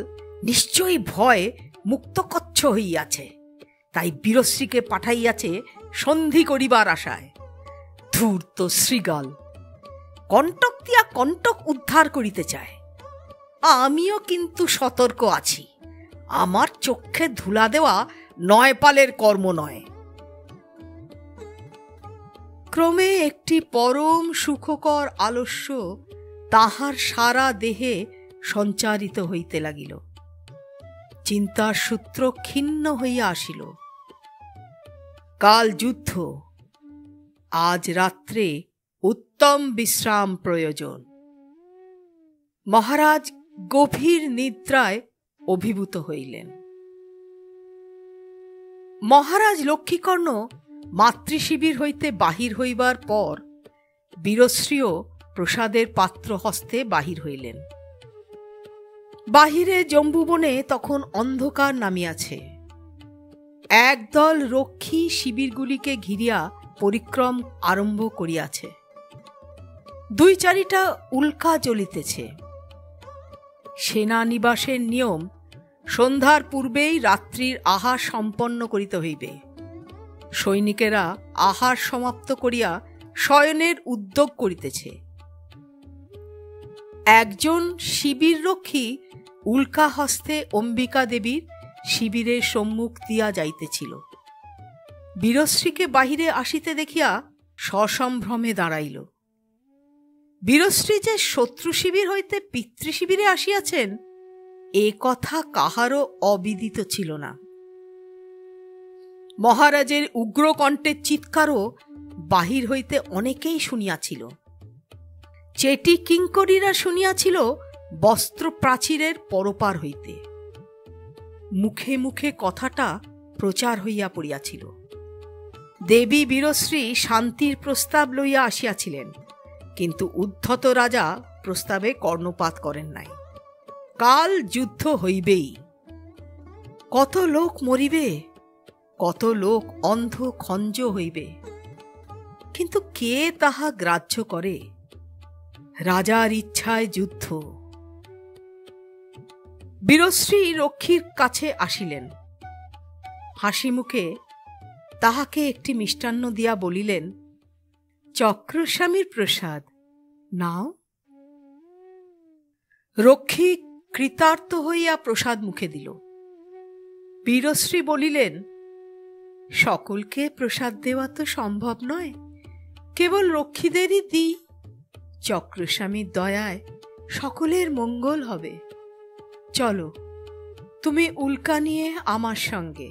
নিশ্চয়ই ভয়ে মুক্তকচ্ছ হইয়াছে, তাই বীরশ্রীকে পাঠাইয়াছে সন্ধি করিবার আশায়। ধূর্ত শৃগাল কণ্টক দিয়া কণ্টক উদ্ধার করিতে চায়। আমিও কিন্তু সতর্ক আছি, আমার চক্ষে ধুলা দেওয়া নয়পালের কর্ম নয়। ক্রমে একটি পরম সুখকর আলস্য তাহার সারা দেহে সঞ্চারিত হইতে লাগিল। চিন্তার সূত্র ক্ষিন্ন হইয়া আসিল। কাল যুদ্ধ, আজ রাত্রে উত্তম বিশ্রাম প্রয়োজন। মহারাজ গভীর নিদ্রায় অভিভূত হইলেন। মহারাজ লক্ষ্মীকর্ণ মাতৃশিবির হইতে বাহির হইবার পর বীরশ্রীও প্রসাদের পাত্র হস্তে বাহির হইলেন। বাহিরে জম্বুবনে তখন অন্ধকার নামিয়াছে। একদল রক্ষী শিবিরগুলিকে ঘিরিয়া পরিক্রম আরম্ভ করিয়াছে। 2-4টা উল্কা জ্বলিতেছে। সেনানিবাসের নিয়ম সন্ধ্যার পূর্বেই রাত্রির আহার সম্পন্ন করিতে হইবে। সৈনিকেরা আহার সমাপ্ত করিয়া শয়নের উদ্যোগ করিতেছে। একজন শিবির রক্ষী উল্কা হস্তে অম্বিকা দেবীর শিবিরের সম্মুখ দিয়া যাইতেছিল। বীরশ্রীকে বাহিরে আসিতে দেখিয়া সসম্ভ্রমে দাঁড়াইল। বীরশ্রী যে শত্রু শিবির হইতে পিতৃশিবিরে আসিয়াছেন এ কথা কাহারও অবিদিত ছিল না। মহারাজের উগ্রকণ্ঠের চিৎকারও বাহির হইতে অনেকেই শুনিয়াছিল। চেটি কিঙ্করীরা শুনিয়াছিল বস্ত্র প্রাচীরের পরপার হইতে। মুখে মুখে কথাটা প্রচার হইয়া পড়িয়াছিল। দেবী বীরশ্রী শান্তির প্রস্তাব লইয়া আসিয়াছিলেন, কিন্তু উদ্ধত রাজা প্রস্তাবে কর্ণপাত করেন নাই। কাল যুদ্ধ হইবেই। কত লোক মরিবে, কত লোক অন্ধ খঞ্জ হইবে, কিন্তু কে তাহা গ্রাহ্য করে? রাজার ইচ্ছায় যুদ্ধ। বীরশ্রী রক্ষীর কাছে আসিলেন। হাসি মুখে তাহাকে একটি মিষ্টান্ন দিয়া বলিলেন, চক্রস্বামীর প্রসাদ নাও। রক্ষী কৃতার্থ হইয়া প্রসাদ মুখে দিল। বীরশ্রী বলিলেন, সকলকে প্রসাদ দেওয়া তো সম্ভব নয়, কেবল রক্ষীদেরই দিই। চক্রস্বামীর দয়ায় সকলের মঙ্গল হবে। চলো, তুমি উল্কা নিয়ে আমার সঙ্গে,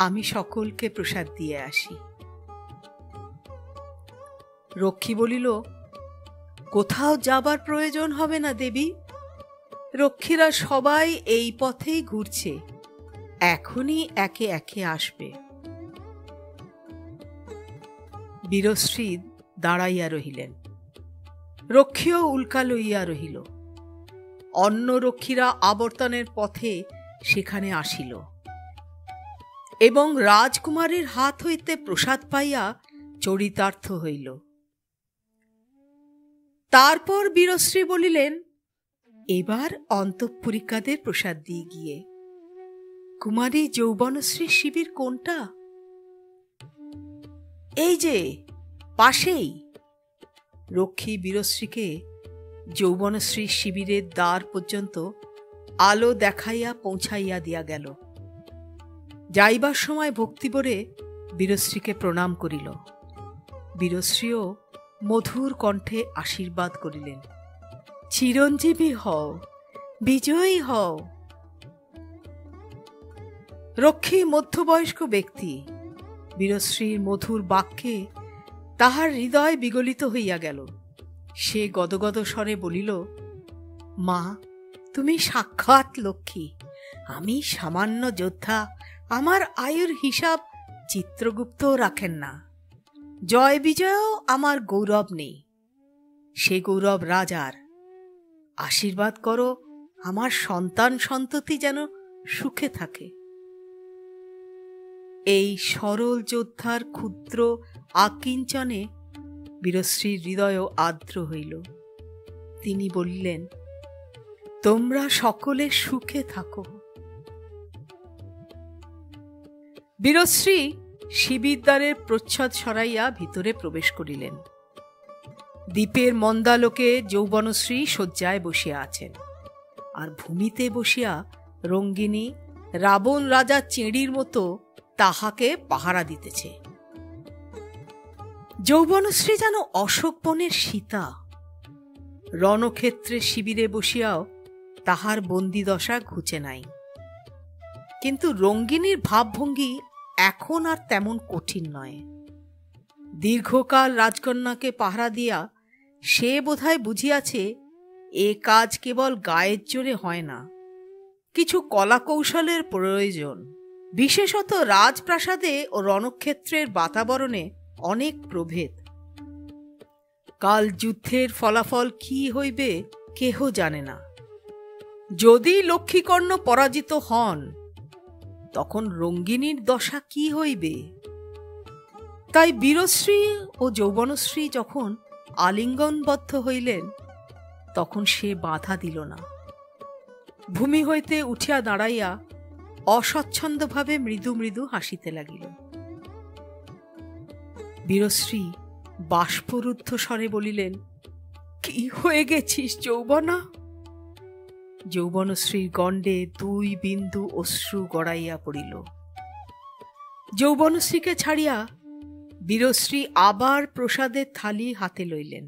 আমি সকলকে প্রসাদ দিয়ে আসি। রক্ষী বলিল, কোথাও যাবার প্রয়োজন হবে না দেবী, রক্ষীরা সবাই এই পথেই ঘুরছে, এখনই একে একে আসবে। বীরশ্রী দাঁড়াইয়া রহিলেন। রক্ষীও উল্কা লইয়া রহিল। অন্য রক্ষীরা আবর্তনের পথে সেখানে আসিল এবং রাজকুমারীর হাত হইতে প্রসাদ পাইয়া চরিতার্থ হইল। তারপর বীরশ্রী বলিলেন, এবার অন্তঃপুরিকাদের প্রসাদ দিয়ে গিয়ে। কুমারী যৌবনশ্রীর শিবির কোনটা? এই যে পাশেই। রক্ষী বীরশ্রীকে যৌবনশ্রীর শিবিরের দ্বার পর্যন্ত আলো দেখাইয়া পৌঁছাইয়া দিয়া গেল। যাইবার সময় ভক্তিভরে বীরশ্রীকে প্রণাম করিল। বীরশ্রীও মধুর কণ্ঠে আশীর্বাদ করিলেন, চিরঞ্জীবী হও, বিজয়ী হও। রক্ষী মধ্যবয়স্ক ব্যক্তি। বীরশ্রীর মধুর বাক্যে তাহার হৃদয় বিগলিত হইয়া গেল। সে গদগদ স্বরে বলিল, মা, তুমি সাক্ষাৎ লক্ষ্মী, আমি সামান্য যোদ্ধা, আমার আয়ুর হিসাব চিত্রগুপ্ত রাখেন না। জয় বিজয়ও আমার গৌরব নেই, সে গৌরব রাজার। আশীর্বাদ করো আমার সন্তান সন্ততি যেন সুখে থাকে। এই সরল যোদ্ধার ক্ষুদ্র আকিঞ্চনে বীরশ্রীর হৃদয় আর্দ্র হইল। তিনি বললেন, তোমরা সকলে সুখে থাকো। বীরশ্রী শিবিরদ্বারের প্রচ্ছদ সরাইয়া ভিতরে প্রবেশ করিলেন। দ্বীপের মন্দালোকে যৌবনশ্রী শয্যায় বসিয়া আছেন, আর ভূমিতে বসিয়া রঙ্গিনী রাবণ রাজা চেঁড়ির মতো তাহাকে পাহারা দিতেছে। যৌবনশ্রী যেন অশোক বনের সীতা। রণক্ষেত্রে শিবিরে বসিয়াও তাহার বন্দিদশা ঘুচে নাই, কিন্তু রঙ্গিনীর ভাবভঙ্গি এখন আর তেমন কঠিন নয়। দীর্ঘকাল রাজকন্যাকে পাহারা দিয়া সে বোধহয় বুঝিয়াছে এ কাজ কেবল গায়ের জোরে হয় না, কিছু কলাকৌশলের প্রয়োজন। বিশেষত রাজপ্রাসাদে ও রণক্ষেত্রের বাতাবরণে অনেক প্রভেদ। কাল যুদ্ধের ফলাফল কি হইবে কেহ জানে না। যদি লক্ষ্মীকর্ণ পরাজিত হন, তখন রঙ্গিনীর দশা কি হইবে? তাই বীরশ্রী ও যৌবনশ্রী যখন আলিঙ্গনবদ্ধ হইলেন, তখন সে বাধা দিল না। ভূমি হইতে উঠিয়া দাঁড়াইয়া অস্বচ্ছন্দভাবে মৃদু মৃদু হাসিতে লাগিল। বীরশ্রী বাষ্পরুদ্ধ স্বরে বলিলেন, কি হয়ে গেছিস যৌবনা? যৌবনশ্রীর গণ্ডে 2 বিন্দু অশ্রু গড়াইয়া পড়িল। যৌবনশ্রীকে ছাড়িয়া বীরশ্রী আবার প্রসাদের থালি হাতে লইলেন।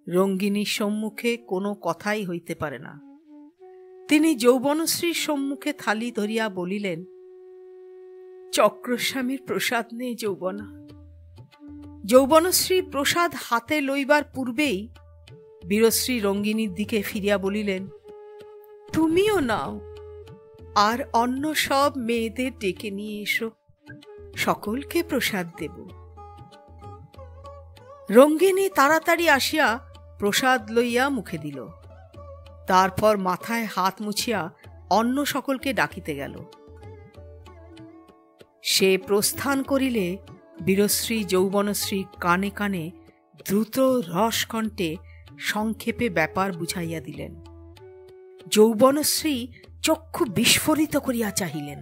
রঙ্গিনীর সম্মুখে কোনো কথাই হইতে পারে না। তিনি যৌবনশ্রীর সম্মুখে থালি ধরিয়া বলিলেন, চক্রস্বামীর প্রসাদ নেই যৌবনা। যৌবনশ্রী প্রসাদ হাতে লইবার পূর্বেই বীরশ্রী রঙ্গিনীর দিকে ফিরিয়া বলিলেন, তুমিও নাও, আর অন্য সব মেয়েদের ডেকে নিয়ে এসো, সকলকে প্রসাদ দেব। রঙ্গিনী তাড়াতাড়ি আসিয়া প্রসাদ লইয়া মুখে দিল। তারপর মাথায় হাত মুছিয়া অন্য সকলকে ডাকিতে গেল। সে প্রস্থান করিলে বীরশ্রী যৌবনশ্রী কানে কানে দ্রুত রসকণ্ঠে সংক্ষেপে ব্যাপার বুঝাইয়া দিলেন। যৌবনশ্রী চক্ষু বিস্ফোরিত করিয়া চাহিলেন।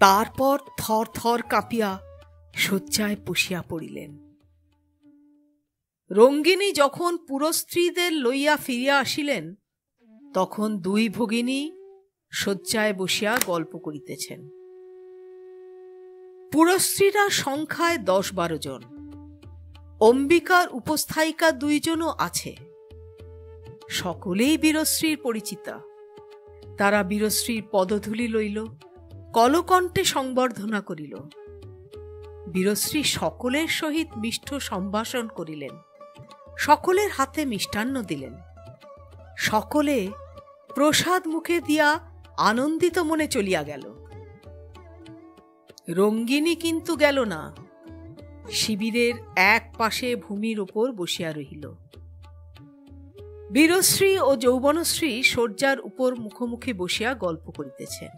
তারপর থর থর কাঁপিয়া শয্যায় বসিয়া পড়িলেন। রঙ্গিনী যখন পুরস্ত্রীদের লইয়া ফিরিয়া আসিলেন, তখন 2 ভগিনী শয্যায় বসিয়া গল্প করিতেছেন। পুরস্ত্রীরা সংখ্যায় 10-12 জন। অম্বিকার উপস্থায়িকা 2 জনও আছে। সকলেই বীরশ্রীর পরিচিতা। তারা বীরশ্রীর পদধূলি লইল, কলকণ্ঠে সংবর্ধনা করিল। বীরশ্রী সকলের সহিত মিষ্ট সম্ভাষণ করিলেন, সকলের হাতে মিষ্টান্ন দিলেন। সকলে প্রসাদ মুখে দিয়া আনন্দিত মনে চলিয়া গেল। রঙ্গিনী কিন্তু গেল না, শিবিরের এক পাশে ভূমির উপর বসিয়া রহিল। বীরশ্রী ও যৌবনশ্রী শয্যার উপর মুখোমুখি বসিয়া গল্প করিতেছেন।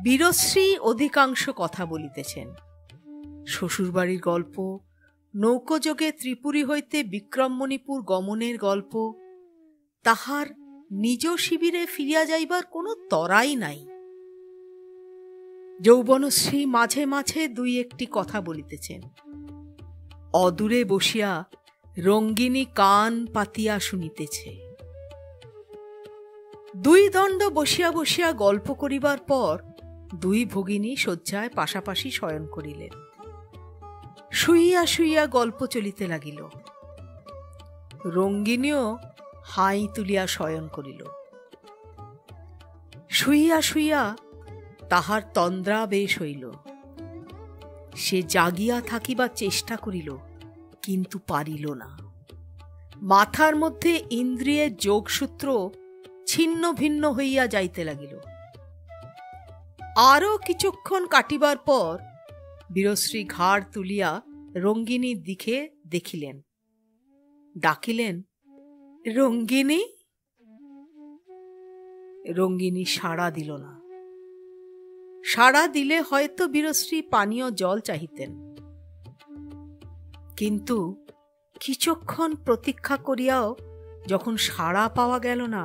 বীরশ্রী অধিকাংশ কথা বলিতেছেন। শ্বশুরবাড়ির গল্প, নৌকোযোগে ত্রিপুরী হইতে বিক্রমমণিপুর গমনের গল্প। তাহার নিজ শিবিরে ফিরিয়া যাইবার কোনো তরাই নাই। যৌবনশ্রী মাঝে মাঝে 2-1টি কথা বলিতেছেন। অদূরে বসিয়া রঙ্গিনী কান পাতিয়া শুনিতেছে। 2 দণ্ড বসিয়া বসিয়া গল্প করিবার পর 2 ভগিনী শয্যায় পাশাপাশি শয়ন করিলেন। শুইয়া শুইয়া গল্প চলিতে লাগিল। রঙ্গিনীও হাই তুলিয়া শয়ন করিল। শুইয়া শুইয়া তাহার তন্দ্রা বেশ হইল। সে জাগিয়া থাকিবার চেষ্টা করিল, কিন্তু পারিল না। মাথার মধ্যে ইন্দ্রিয়ের যোগসূত্র ছিন্ন ভিন্ন হইয়া যাইতে লাগিল। আরও কিছুক্ষণ কাটিবার পর বীরশ্রী ঘাড় তুলিয়া রঙ্গিনীর দিকে দেখিলেন, ডাকিলেন, রঙ্গিনী। রঙ্গিনী সাড়া দিল না। সাড়া দিলে হয়তো বীরশ্রী পানীয় জল চাহিতেন, কিন্তু কিছুক্ষণ প্রতীক্ষা করিয়াও যখন সাড়া পাওয়া গেল না,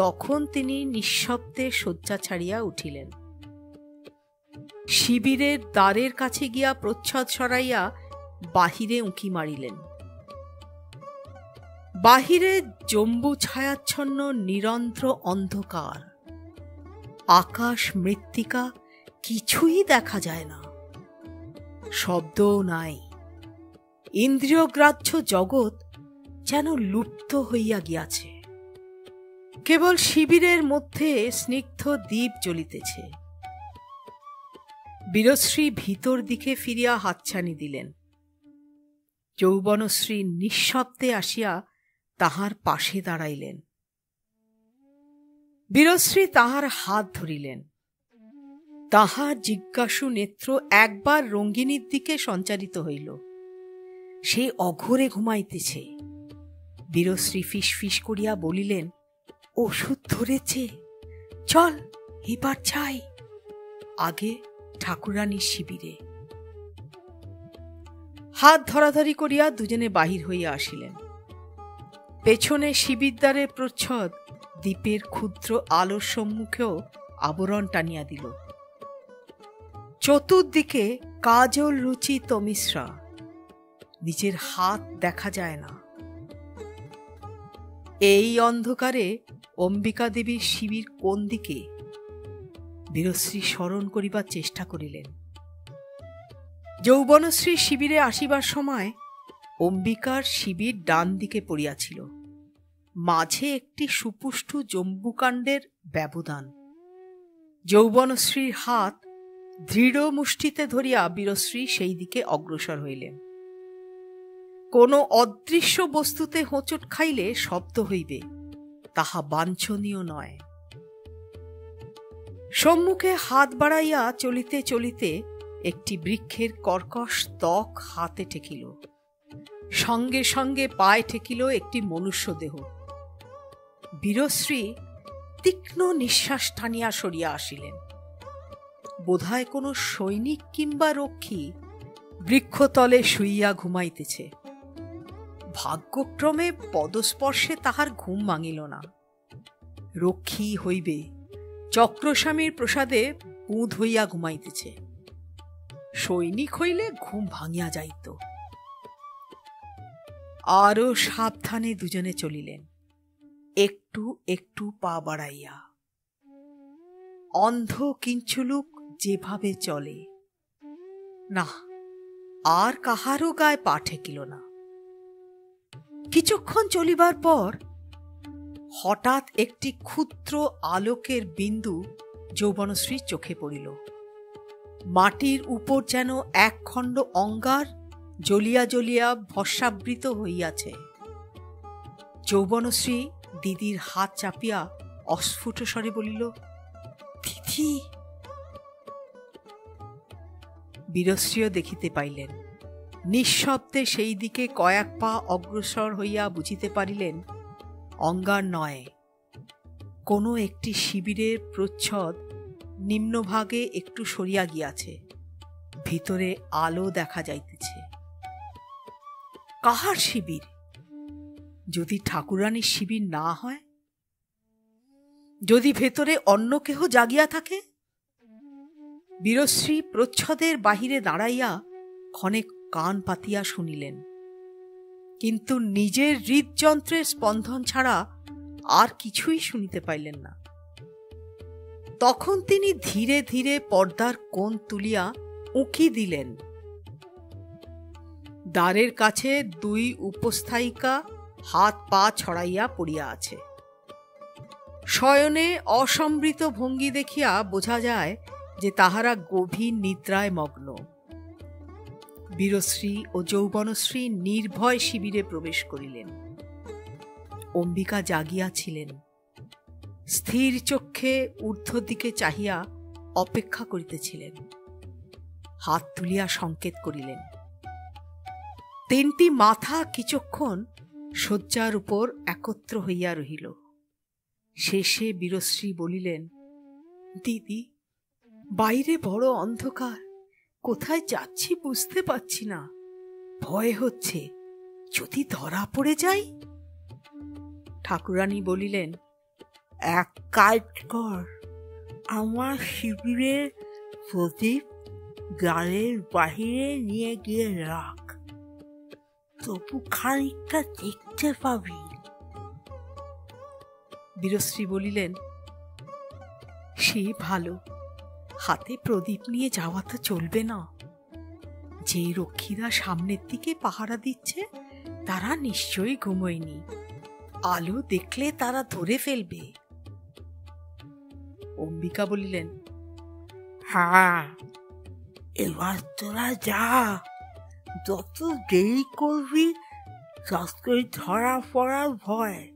তখন তিনি নিঃশব্দে শয্যা ছাড়িয়া উঠিলেন। শিবিরের দ্বারের কাছে গিয়া প্রচ্ছদ সরাইয়া বাহিরে উঁকি মারিলেন। বাহিরে জম্বু ছায়াচ্ছন্ন নিরন্ধ্র অন্ধকার। আকাশ মৃত্তিকা কিছুই দেখা যায় না, শব্দও নাই। ইন্দ্রিয়গ্রাহ্য জগৎ যেন লুপ্ত হইয়া গিয়াছে। কেবল শিবিরের মধ্যে স্নিগ্ধ দ্বীপ জ্বলিতেছে। বীরশ্রী ভিতর দিকে ফিরিয়া হাতছানি দিলেন। যৌবনশ্রী নিঃশব্দে আসিয়া তাহার পাশে দাঁড়াইলেন। বীরশ্রী তাহার হাত ধরিলেন। তাহার জিজ্ঞাসু নেত্র একবার রঙ্গিনীর দিকে সঞ্চারিত হইল। সে অঘোরে ঘুমাইতেছে। বীরশ্রী ফিসফিস করিয়া বলিলেন, ওষুধ ধরেছে, চল এবার যাই, আগে ঠাকুরানীর শিবিরে। হাত ধরাধরি করিয়া দুজনে বাহির হইয়া আসিলেন। পেছনে শিবিরদ্বারের প্রচ্ছদ দ্বীপের ক্ষুদ্র আলোর সম্মুখেও আবরণ টানিয়া দিল। চতুর্দিকে কাজল রুচিত মিশ্রা, নিজের হাত দেখা যায় না। এই অন্ধকারে অম্বিকা দেবীর শিবির কোন দিকে? বীরশ্রী স্মরণ করিবার চেষ্টা করিলেন। যৌবনশ্রী শিবিরে আসিবার সময় অম্বিকার শিবির ডান দিকে পড়িয়াছিল, মাঝে একটি সুপুষ্ঠু জম্বুকাণ্ডের ব্যবধান। যৌবনশ্রীর হাত দৃঢ় মুষ্টিতে ধরিয়া বীরশ্রী সেই দিকে অগ্রসর হইলেন। কোন অদৃশ্য বস্তুতে হোঁচট খাইলে শব্দ হইবে, তাহা বাঞ্ছনীয় নয়। সম্মুখে হাত বাড়াইয়া চলিতে চলিতে একটি বৃক্ষের কর্কশ ত্বক হাতে ঠেকিল। সঙ্গে সঙ্গে পায়ে ঠেকিল একটি মনুষ্য দেহ। বীরশ্রী তীক্ষ্ণ নিঃশ্বাস টানিয়া সরিয়া আসিলেন। বোধহয় কোনো সৈনিক কিংবা রক্ষী বৃক্ষতলে শুইয়া ঘুমাইতেছে। ভাগ্যক্রমে পদস্পর্শে তাহার ঘুম ভাঙিল না। রক্ষী হইবে, চক্রস্বামীর প্রসাদে বুঁদ হইয়া ঘুমাইতেছে। সৈনিক হইলে ঘুম ভাঙিয়া যাইত। আরো সাবধানে দুজনে চলিলেন, একটু একটু পা বাড়াইয়া। অন্ধ কিঞ্চুলুক যেভাবে চলে, না আর কাহারও গায়ে পা ঠেকিল না। কিছুক্ষণ চলিবার পর হঠাৎ একটি ক্ষুদ্র আলোকের বিন্দু যৌবনশ্রীর চোখে পড়িল। মাটির উপর যেন একখণ্ড অঙ্গার জ্বলিয়া জ্বলিয়া ভস্মাবৃত হইয়াছে। যৌবনশ্রী দিদির হাত চাপিয়া অস্ফুট স্বরে বলিল, দিদি। বীরশ্রীও দেখিতে পাইলেন। নিঃশব্দে সেই দিকে কয়েক পা অগ্রসর হইয়া বুঝিতে পারিলেন অঙ্গার নয়, কোনো একটি শিবিরের প্রচ্ছদ নিম্নভাগে একটু সরিয়া গিয়াছে, ভিতরে আলো দেখা যাইতেছে। কাহার শিবির? যদি ঠাকুরানীর শিবির না হয়, যদি ভেতরে অন্য কেহ জাগিয়া থাকে? বীরশ্রী প্রচ্ছদের বাহিরে দাঁড়াইয়া ক্ষণেক কান পাতিয়া শুনিলেন, কিন্তু নিজের হৃদযন্ত্রের স্পন্দন ছাড়া আর কিছুই শুনিতে পাইলেন না। তখন তিনি ধীরে ধীরে পর্দার কোণ তুলিয়া উঁকি দিলেন। দ্বারের কাছে দুই উপস্থায়িকা হাত পা ছড়াইয়া পড়িয়া আছে। শয়নে অসম্বৃত ভঙ্গি দেখিয়া বোঝা যায় যে তাহারা গভীর নিদ্রায় মগ্ন। বীরশ্রী ও যৌবনশ্রী নির্ভয় শিবিরে প্রবেশ করিলেন। অম্বিকা জাগিয়াছিলেন, স্থির চক্ষে ঊর্ধ্ব দিকে চাহিয়া অপেক্ষা করিতেছিলেন। হাত তুলিয়া সংকেত করিলেন। তিনটি মাথা কিছুক্ষণ শয্যার উপর একত্র হইয়া রহিল। শেষে বীরশ্রী বলিলেন, দিদি, বাইরে বড় অন্ধকার, কোথায় যাচ্ছি বুঝতে পারছি না, ভয় হচ্ছে, যদি ধরা পড়ে যাই। ঠাকুরানী বলিলেন, এক কাজ কর, আমার শিবিরের প্রদীপ গালের বাহিরে নিয়ে গিয়ে রাখ, তবু খানিকটা দেখতে পাবি। বীরশ্রী বলিলেন, সে ভালো, হাতে প্রদীপ নিয়ে যাওয়া তো চলবে না। যে রক্ষীরা সামনের দিকে পাহারা দিচ্ছে তারা নিশ্চয়ই ঘুমোয়নি, আলো দেখলে তারা ধরে ফেলবে। অম্বিকা বলিলেন, হ্যাঁ, এবার তোরা যা, যত দেরি করবি ততই ধরা পড়ার ভয়।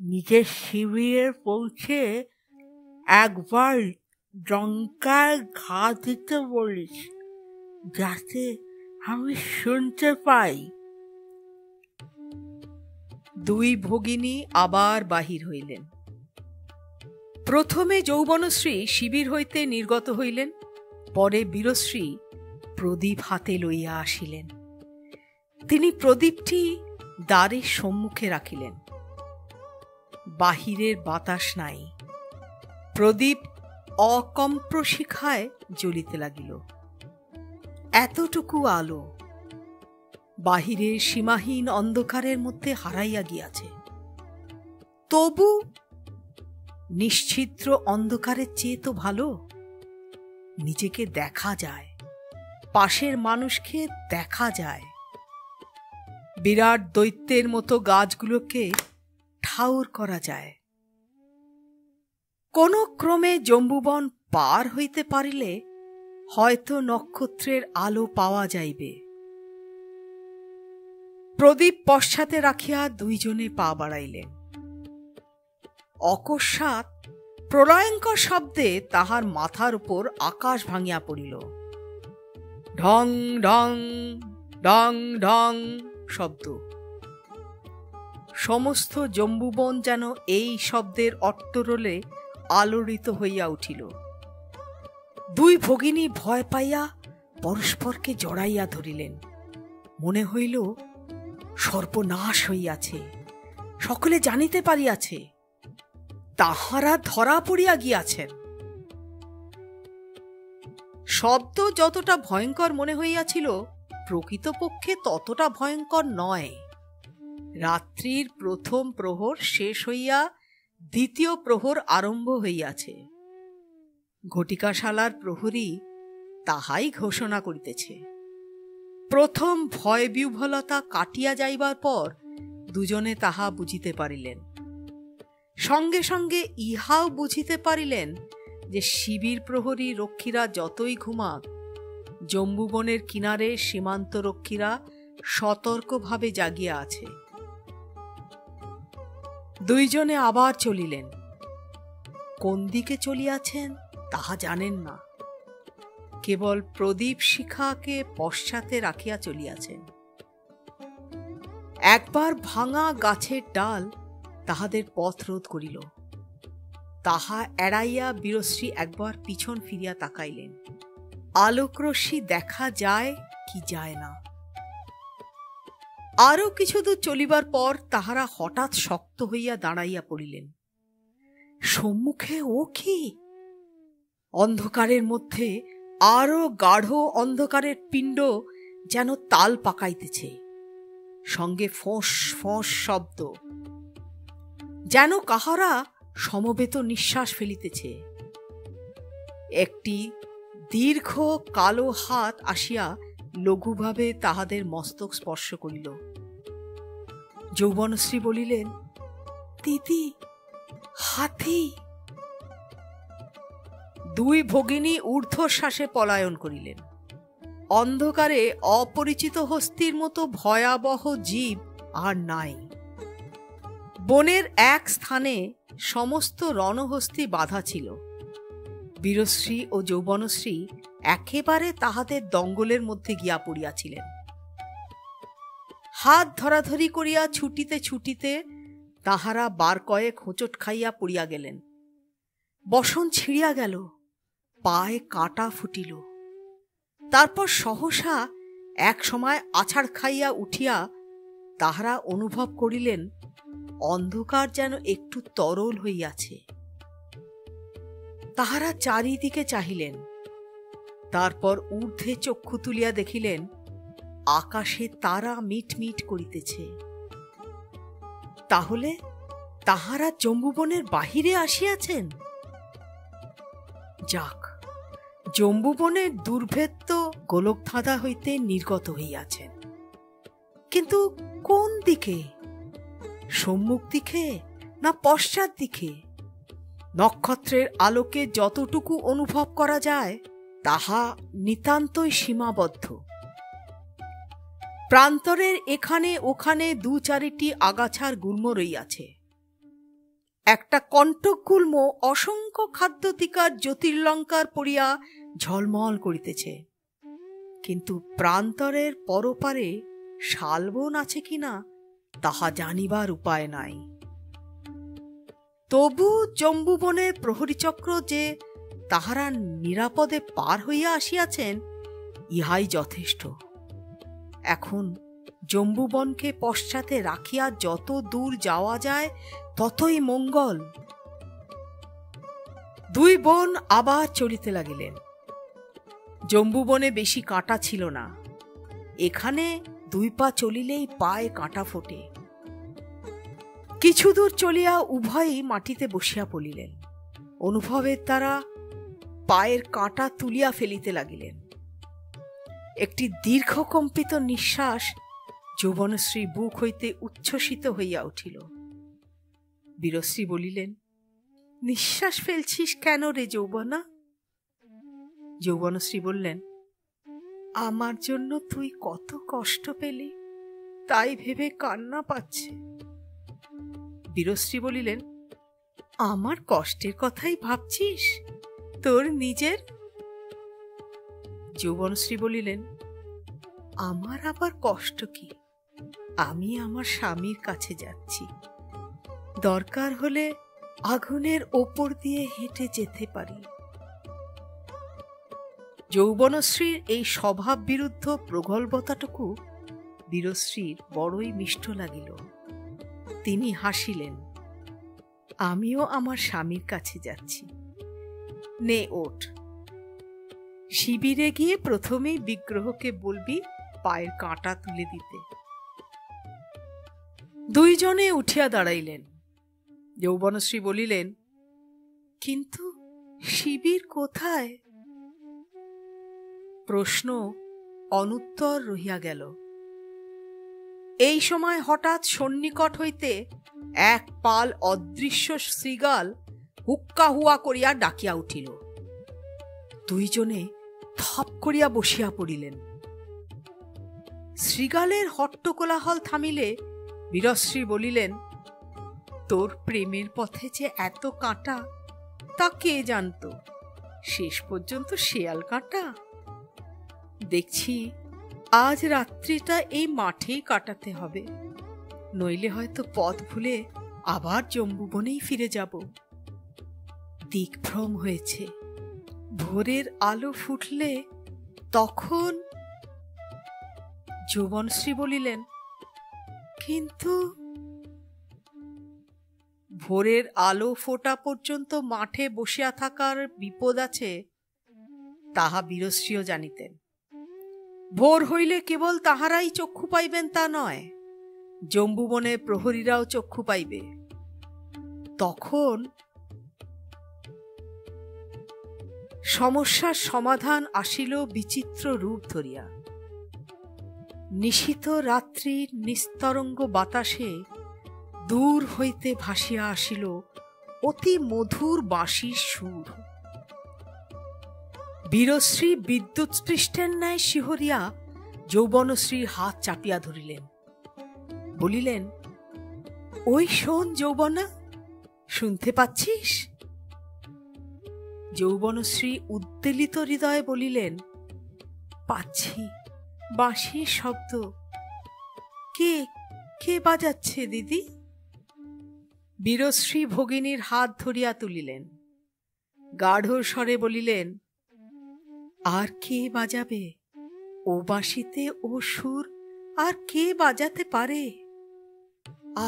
নিজের শিবিরে পৌঁছে একবার ডঙ্কায় ঘা দিতে বলিস, যাতে আমি শুনতে পাই। দুই ভগিনী আবার বাহির হইলেন। প্রথমে যৌবনশ্রী শিবির হইতে নির্গত হইলেন, পরে বীরশ্রী প্রদীপ হাতে লইয়া আসিলেন। তিনি প্রদীপটি দ্বারের সম্মুখে রাখিলেন। বাহিরের বাতাস নাই, প্রদীপ অকম্প শিখায় জ্বলিতে লাগিল। এতটুকু আলো বাহিরের সীমাহীন অন্ধকারের মধ্যে হারাইয়া গিয়াছে। তবু নিশ্ছিদ্র অন্ধকারের চেয়ে তো ভালো। নিজেকে দেখা যায়, পাশের মানুষকে দেখা যায়। বিরাট দৈত্যের মতো গাছগুলোকে ঠাউর করা যায়। কোন ক্রমে জম্বুবন পার হইতে পারিলে হয়তো নক্ষত্রের আলো পাওয়া যাইবে। প্রদীপ পশ্চাতে রাখিয়া দুইজনে পা বাড়াইলেন। অকস্মাৎ প্রলয়ঙ্কর শব্দে তাহার মাথার উপর আকাশ ভাঙিয়া পড়িল। ঢং ঢং ঢং ঢং শব্দ। সমস্ত জম্বুবন যেন এই শব্দের অট্টরোলে আলোড়িত হইয়া উঠিল। দুই ভগিনী ভয় পাইয়া পরস্পরকে জড়াইয়া ধরিলেন। মনে হইল সর্বনাশ হইয়াছে, সকলে জানিতে পারিয়াছে, তাহারা ধরা পড়িয়া গিয়াছেন। শব্দ যতটা ভয়ঙ্কর মনে হইয়াছিল, প্রকৃতপক্ষে ততটা ভয়ঙ্কর নয়। রাত্রির প্রথম প্রহর শেষ হইয়া দ্বিতীয় প্রহর আরম্ভ হইয়াছে। ঘটিকাশালার প্রহরী তাহাই ঘোষণা করিতেছে। প্রথম ভয় বিহ্বলতা কাটিয়া যাইবার পর দুজনে তাহা বুঝিতে পারিলেন। সঙ্গে সঙ্গে ইহাও বুঝিতে পারিলেন যে শিবির প্রহরী রক্ষীরা যতই ঘুমাক, জম্বুবনের কিনারে সীমান্ত রক্ষীরা সতর্কভাবে জাগিয়া আছে। দুইজনে আবার চলিলেন। কোন দিকে চলিয়াছেন তাহা জানেন না, কেবল প্রদীপ শিখাকে পশ্চাতে রাখিয়া চলিয়াছেন। একবার ভাঙা গাছের ডাল তাহাদের পথ রোধ করিল। তাহা এড়াইয়া বীরশ্রী একবার পিছন ফিরিয়া তাকাইলেন। আলোকরশ্মি দেখা যায় কি যায় না। আরো কিছু দূর চলিবার পর তাহারা হঠাৎ শক্ত হইয়া দাঁড়াইয়া পড়িলেন। সম্মুখে ও কি! অন্ধকারের মধ্যে আরো গাঢ় অন্ধকারের পিণ্ড যেন তাল পাকাইতেছে, সঙ্গে ফোঁস ফোঁস শব্দ, যেন কাহারা সমবেত নিঃশ্বাস ফেলিতেছে। একটি দীর্ঘ কালো হাত আসিয়া লঘুভাবে তাহাদের মস্তক স্পর্শ করিল। যৌবনশ্রী বলিলেন, দিদি, হাতি। দুই ভগিনী ঊর্ধ্বশ্বাসে পলায়ন করিলেন। অন্ধকারে অপরিচিত হস্তির মতো ভয়াবহ জীব আর নাই। বনের এক স্থানে সমস্ত রণহস্তি বাঁধা ছিল। বীরশ্রী ও যৌবনশ্রী একেবারে তাহাদের দঙ্গলের মধ্যে গিয়া পড়িয়াছিলেন। হাত ধরাধরি করিয়া ছুটিতে ছুটিতে তাহারা বার কয়েক হোঁচট খাইয়া পড়িয়া গেলেন। বসন ছিঁড়িয়া গেল, পায়ে কাঁটা ফুটিল। তারপর সহসা এক সময় আছাড় খাইয়া উঠিয়া তাহারা অনুভব করিলেন অন্ধকার যেন একটু তরল হইয়াছে। তাহারা চারিদিকে চাহিলেন। তারপর ঊর্ধ্বে চক্ষু তুলিয়া দেখিলেন আকাশে তারা মিটমিট করিতেছে। তাহলে তাহারা জম্বুবনের বাহিরে আসিয়াছেন। যাক, জম্বুবনের দুর্ভেদ্য গোলকধাঁধা হইতে নির্গত হইয়াছেন। কিন্তু কোন দিকে? সম্মুখ দিকে না পশ্চাৎ দিকে? নক্ষত্রের আলোকে যতটুকু অনুভব করা যায় তাহা নিতান্তই সীমাবদ্ধ। প্রান্তরের এখানে ওখানে দু চারিটি আগাছার গুল্ম রইয়াছে। একটা কণ্টক গুল্ম অসংখ্য খাদ্যতিকার জ্যোতির্লঙ্কার পড়িয়া ঝলমল করিতেছে, কিন্তু প্রান্তরের পরপারে শালবন আছে কিনা তাহা জানিবার উপায় নাই। তবু জম্বুবনের প্রহরীচক্র যে তাহারা নিরাপদে পার হইয়া আসিয়াছেন, ইহাই যথেষ্ট। এখন জম্বুবনকে পশ্চাতে রাখিয়া যত দূর যাওয়া যায় ততই মঙ্গল। দুই বোন আবার চলিতে লাগিলেন। জম্বুবনে বেশি কাঁটা ছিল না, এখানে 2 পা চলিলেই পায়ে কাঁটা ফোটে। কিছু দূর চলিয়া উভয়ই মাটিতে বসিয়া পড়িলেন। অনুভবের দ্বারা পায়ের কাঁটা তুলিয়া ফেলিতে লাগিলেন। একটি দীর্ঘকম্পিত নিঃশ্বাস যৌবনশ্রী বুক হইতে উচ্ছ্বসিত হইয়া উঠিল। বীরশ্রী বলিলেন, নিঃশ্বাস ফেলছিস কেন রে যৌবনা? যৌবনশ্রী বললেন, আমার জন্য তুই কত কষ্ট পেলি তাই ভেবে কান্না পাচ্ছে। বীরশ্রী বলিলেন, আমার কষ্টের কথাই ভাবছিস, তোর নিজের? যৌবনশ্রী বলিলেন, আমার আবার কষ্ট কি? আমি আমার স্বামীর কাছে যাচ্ছি, দরকার হলে আগুনের ওপর দিয়ে হেঁটে যেতে পারি। যৌবনশ্রীর এই স্বভাব বিরুদ্ধ প্রগল্ভতাটুকু বীরশ্রীর বড়ই মিষ্ট লাগিল। তিনি হাসিলেন, আমিও আমার স্বামীর কাছে যাচ্ছি, নে ওঠ। শিবিরে গিয়ে প্রথমেই বিগ্রহকে বলবি পায়ের কাঁটা তুলে দিতে। দুইজনে উঠিয়া দাঁড়াইলেন। যৌবনশ্রী বলিলেন, কিন্তু শিবির কোথায়? প্রশ্ন অনুত্তর রহিয়া গেল। এই সময় হঠাৎ সন্নিকট হইতে এক পাল অদৃশ্য শৃগাল হুক্কা হুয়া করিয়া ডাকিয়া উঠিল। দুইজনে থপ করিয়া বসিয়া পড়িলেন। শৃগালের হট্টকোলাহল থামিলে বীরশ্রী বলিলেন, তোর প্রেমের পথে যে এত কাঁটা তা কে জানত? শেষ পর্যন্ত শেয়াল কাঁটা। দেখছি আজ রাত্রিটা এই মাঠেই কাটাতে হবে, নইলে হয়তো পথ ভুলে আবার জম্বুবনেই ফিরে যাব। দিকভ্রম হয়েছে, ভোরের আলো ফুটলে তখন। যৌবনশ্রী বলিলেন, কিন্তু ভোরের আলো ফোটা পর্যন্ত মাঠে বসিয়া থাকার বিপদ আছে, তাহা বীরশ্রীও জানিতেন। ভোর হইলে কেবল তাহারাই চক্ষু পাইবেন তা নয়, জম্বুবনের প্রহরীরাও চক্ষু পাইবে। তখন সমস্যার সমাধান আসিল বিচিত্র রূপ ধরিয়া। নিশীথ রাত্রির নিস্তরঙ্গ বাতাসে দূর হইতে ভাসিয়া আসিল অতি মধুর বাঁশির সুর। বীরশ্রী বিদ্যুৎ স্পৃষ্টের ন্যায় শিহরিয়া যৌবনশ্রীর হাত চাপিয়া ধরিলেন। বলিলেন, ওই শোন যৌবনা, শুনতে পাচ্ছিস? যৌবনশ্রী উদ্বেলিত হৃদয়ে বলিলেন, পাচ্ছি, বাঁশির শব্দ। কে কে বাজাচ্ছে দিদি? বীরশ্রী ভগিনীর হাত ধরিয়া তুলিলেন। গাঢ় স্বরে বলিলেন, আর কে বাজাবে? ও বাঁশিতে ও সুর আর কে বাজাতে পারে?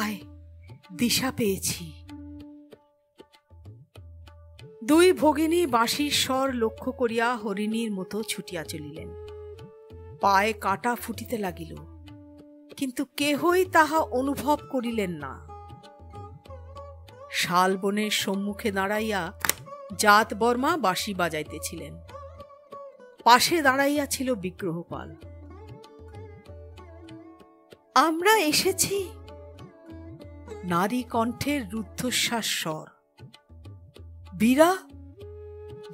আয়, দিশা পেয়েছি। দুই ভগিনী বাঁশির স্বর লক্ষ্য করিয়া হরিণীর মতো ছুটিয়া চলিলেন। পায়ে কাঁটা ফুটিতে লাগিল, কিন্তু কেহই তাহা অনুভব করিলেন না। শালবনের সম্মুখে দাঁড়াইয়া জাত বর্মা বাঁশি বাজাইতেছিলেন। পাশে দাঁড়াইয়া ছিল বিগ্রহপাল। আমরা এসেছি, নারী কণ্ঠের রুদ্ধশ্বাস স্বর। বীরা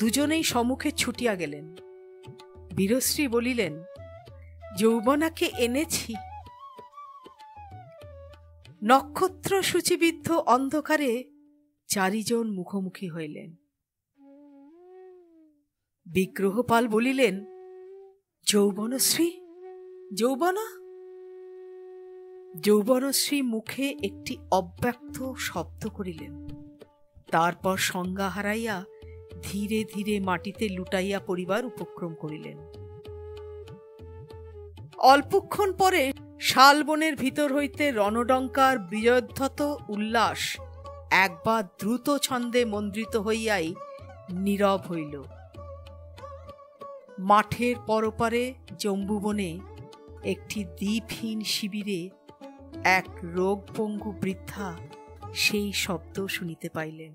দুজনেই সম্মুখে ছুটিয়া গেলেন। বীরশ্রী বলিলেন, যৌবনাকে এনেছি। নক্ষত্র সূচিবিদ্ধ অন্ধকারে চারিজন মুখোমুখি হইলেন। বিগ্রহপাল বলিলেন, যৌবনশ্রী, যৌবনা? যৌবনশ্রী মুখে একটি অব্যক্ত শব্দ করিলেন, তারপর সংজ্ঞা হারাইয়া ধীরে ধীরে মাটিতে লুটাইয়া পড়িবার উপক্রম করিলেন। অল্পক্ষণ পরে শালবনের ভিতর হইতে রণডঙ্কার বিজয়োদ্ধত উল্লাস একবার দ্রুত ছন্দে মন্দ্রিত হইয়াই নীরব হইল। মাঠের পরপারে জম্বুবনে একটি দ্বীপহীন শিবিরে এক রোগপঙ্গু বৃদ্ধা সেই শব্দ শুনিতে পাইলেন।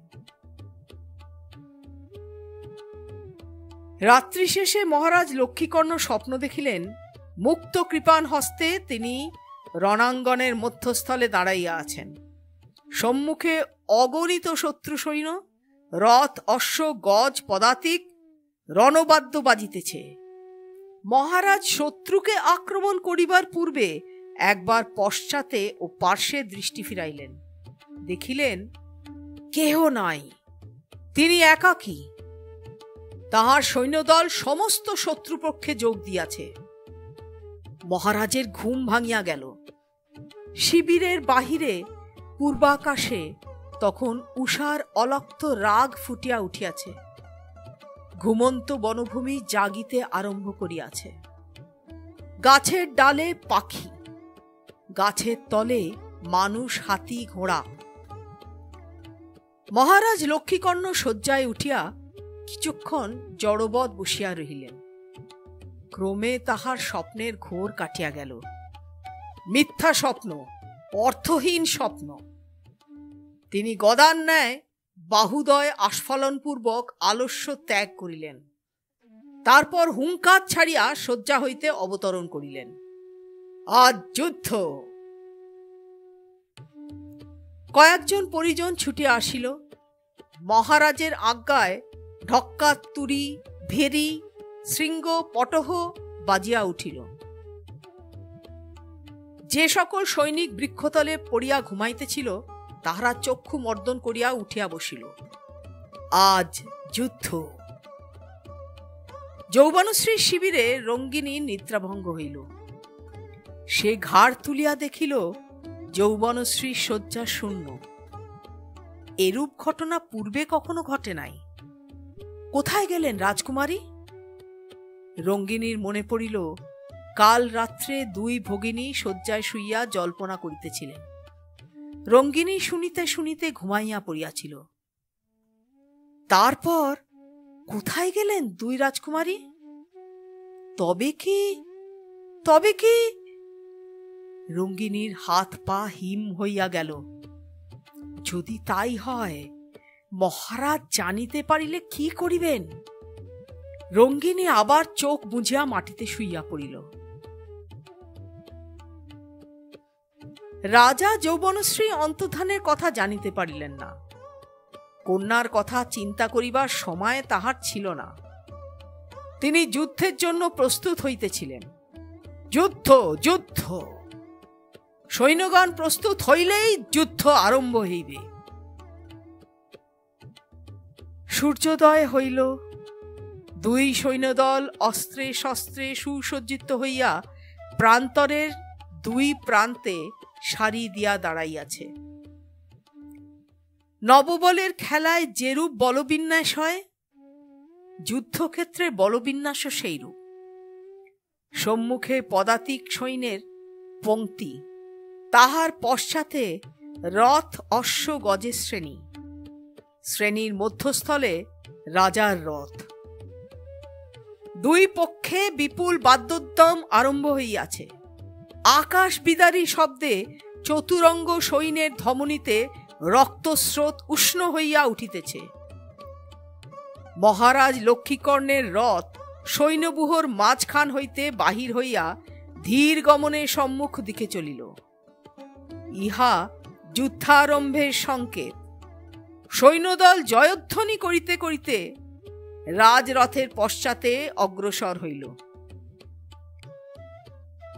রাত্রি শেষে মহারাজ লক্ষ্মীকর্ণ স্বপ্ন দেখিলেন, মুক্ত কৃপাণ হস্তে তিনি রণাঙ্গনের মধ্যস্থলে দাঁড়াইয়া আছেন। সম্মুখে অগণিত শত্রু সৈন্য, রথ, অশ্ব, গজ, পদাতিক, রণবাদ্য বাজিতেছে। মহারাজ শত্রুকে আক্রমণ করিবার পূর্বে একবার পশ্চাতে ও পার্শ্বে দৃষ্টি ফিরাইলেন। দেখিলেন কেহ নাই, তিনি একাকী। তাহার সৈন্যদল সমস্ত শত্রুপক্ষে যোগ দিয়াছে। মহারাজের ঘুম ভাঙিয়া গেল। শিবিরের বাহিরে পূর্বাকাশে তখন উষার অলক্ত রাগ ফুটিয়া উঠিয়াছে। ঘুমন্ত বনভূমি জাগিতে আরম্ভ করিয়াছে। গাছের ডালে পাখি, গাছের তলে মানুষ, হাতি, ঘোড়া। মহারাজ লক্ষ্মীকর্ণ শয্যায় উঠিয়া কিছুক্ষণ জড়বৎ বসিয়া রহিলেন। ক্রমে তাহার স্বপ্নের ঘোর কাটিয়া গেল। মিথ্যা স্বপ্ন, অর্থহীন স্বপ্ন। তিনি গদার ন্যায় বাহুদয় আস্ফালনপূর্বক আলস্য ত্যাগ করিলেন। তারপর হুঙ্কার ছাড়িয়া শয্যা হইতে অবতরণ করিলেন। আজ যুদ্ধ। কয়েকজন পরিজন ছুটিয়া আসিল। মহারাজের আজ্ঞায় ঢক্কা, তুরি, ভেরি, শৃঙ্গ, পটহ বাজিয়া উঠিল। যে সকল সৈনিক বৃক্ষতলে পড়িয়া ঘুমাইতেছিল তাহারা চক্ষু মর্দন করিয়া উঠিয়া বসিল। আজ যুদ্ধ। যৌবনশ্রীর শিবিরে রঙ্গিনী নিদ্রাভঙ্গ হইল। সে ঘাড় তুলিয়া দেখিল যৌবনশ্রীর শয্যা শূন্য। এরূপ ঘটনা পূর্বে কখনো ঘটে নাই। কোথায় গেলেন রাজকুমারী? রঙ্গিনীর মনে পড়িল কাল রাত্রে দুই ভগিনী শয্যায় শুইয়া জল্পনা করিতেছিলেন। রঙ্গিনী শুনিতে শুনিতে ঘুমাইয়া পড়িয়াছিল। তারপর কোথায় গেলেন দুই রাজকুমারী? তবে কি রঙ্গিনীর হাত পা হিম হইয়া গেল। যদি তাই হয়, মহারাজ জানিতে পারিলে কি করিবেন? রঙ্গিনী আবার চোখ বুঝিয়া মাটিতে শুইয়া পড়িল। রাজা যৌবনশ্রী অন্তর্ধানের কথা জানিতে পারিলেন না। কন্যার কথা চিন্তা করিবার সময় তাহার ছিল না। তিনি যুদ্ধের জন্য প্রস্তুত হইতেছিলেন। যুদ্ধ, যুদ্ধ। সৈন্যগণ প্রস্তুত হইলেই যুদ্ধ আরম্ভ হইবে। সূর্যোদয় হইল। দুই সৈন্যদল অস্ত্রে শস্ত্রে সুসজ্জিত হইয়া প্রান্তরের দুই প্রান্তে সারি দিয়া দাঁড়াইয়াছে। নববলের খেলায় যেরূপ বলবিন্যাস হয়, যুদ্ধক্ষেত্রে বলবিন্যাসও সেইরূপ। সম্মুখে পদাতিক সৈন্যের পংক্তি, তাহার পশ্চাতে রথ, অশ্ব, গজের শ্রেণী। শ্রেণীর মধ্যস্থলে রাজার রথ। দুই পক্ষে বিপুল বাদ্যোদ্যম আরম্ভ হইয়াছে। আকাশ বিদারী শব্দে চতুরঙ্গ সৈন্যের ধমনীতে রক্তস্রোত উষ্ণ হইয়া উঠিতেছে। মহারাজ লক্ষ্মীকর্ণের রথ সৈন্যবুহর মাঝখান হইতে বাহির হইয়া ধীর গমনে সম্মুখ দিকে চলিল। ইহা যুদ্ধারম্ভের সংকেত। সৈন্যদল জয়ধ্বনি করিতে করিতে রাজরথের পশ্চাতে অগ্রসর হইল।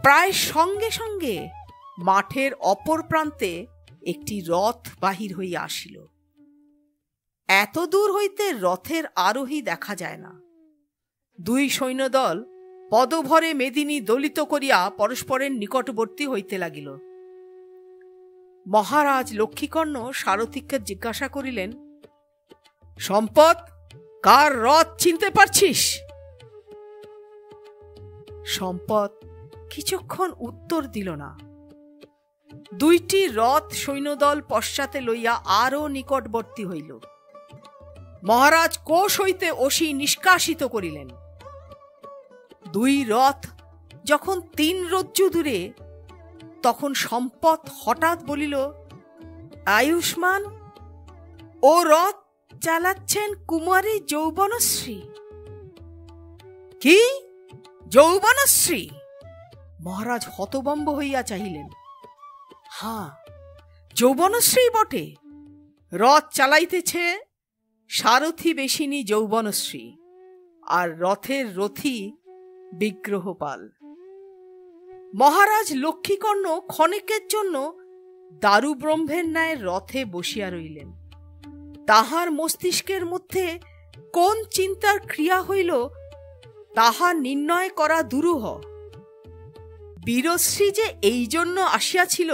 প্রায় সঙ্গে সঙ্গে মাঠের অপর প্রান্তে একটি রথ বাহির হইয়া আসিল। এত দূর হইতে রথের আরোহী দেখা যায় না। দুই সৈন্যদল পদভরে মেদিনী দলিত করিয়া পরস্পরের নিকটবর্তী হইতে লাগিল। মহারাজ লক্ষ্মীকর্ণ সারথীকে জিজ্ঞাসা করিলেন, সম্পদ, কার রথ চিনতে পারছিস? সম্পদ কিছুক্ষণ উত্তর দিল না। দুইটি রথ সৈন্যদল পশ্চাতে লইয়া আরও নিকটবর্তী হইল। মহারাজ কোষ হইতে অসি নিষ্কাশিত করিলেন। দুই রথ যখন 3 রজ্জু দূরে, তখন সম্পদ হঠাৎ বলিল, আয়ুষ্মান, ও রথ চালাচ্ছেন কুমারী যৌবনশ্রী। কি যৌবনশ্রী? মহারাজ হতভম্ব হইয়া চাহিলেন। হ্যাঁ, যৌবনশ্রী বটে। রথ চালাইতেছে সারথী বেশিনী যৌবনশ্রী, আর রথের রথী বিগ্রহপাল। মহারাজ লক্ষ্মীকর্ণ ক্ষণিকের জন্য দারুব্রহ্মের ন্যায় রথে বসিয়া রইলেন। তাহার মস্তিষ্কের মধ্যে কোন চিন্তার ক্রিয়া হইল তাহা নির্ণয় করা দুরূহ। বীরশ্রী যে এই জন্য আসিয়াছিল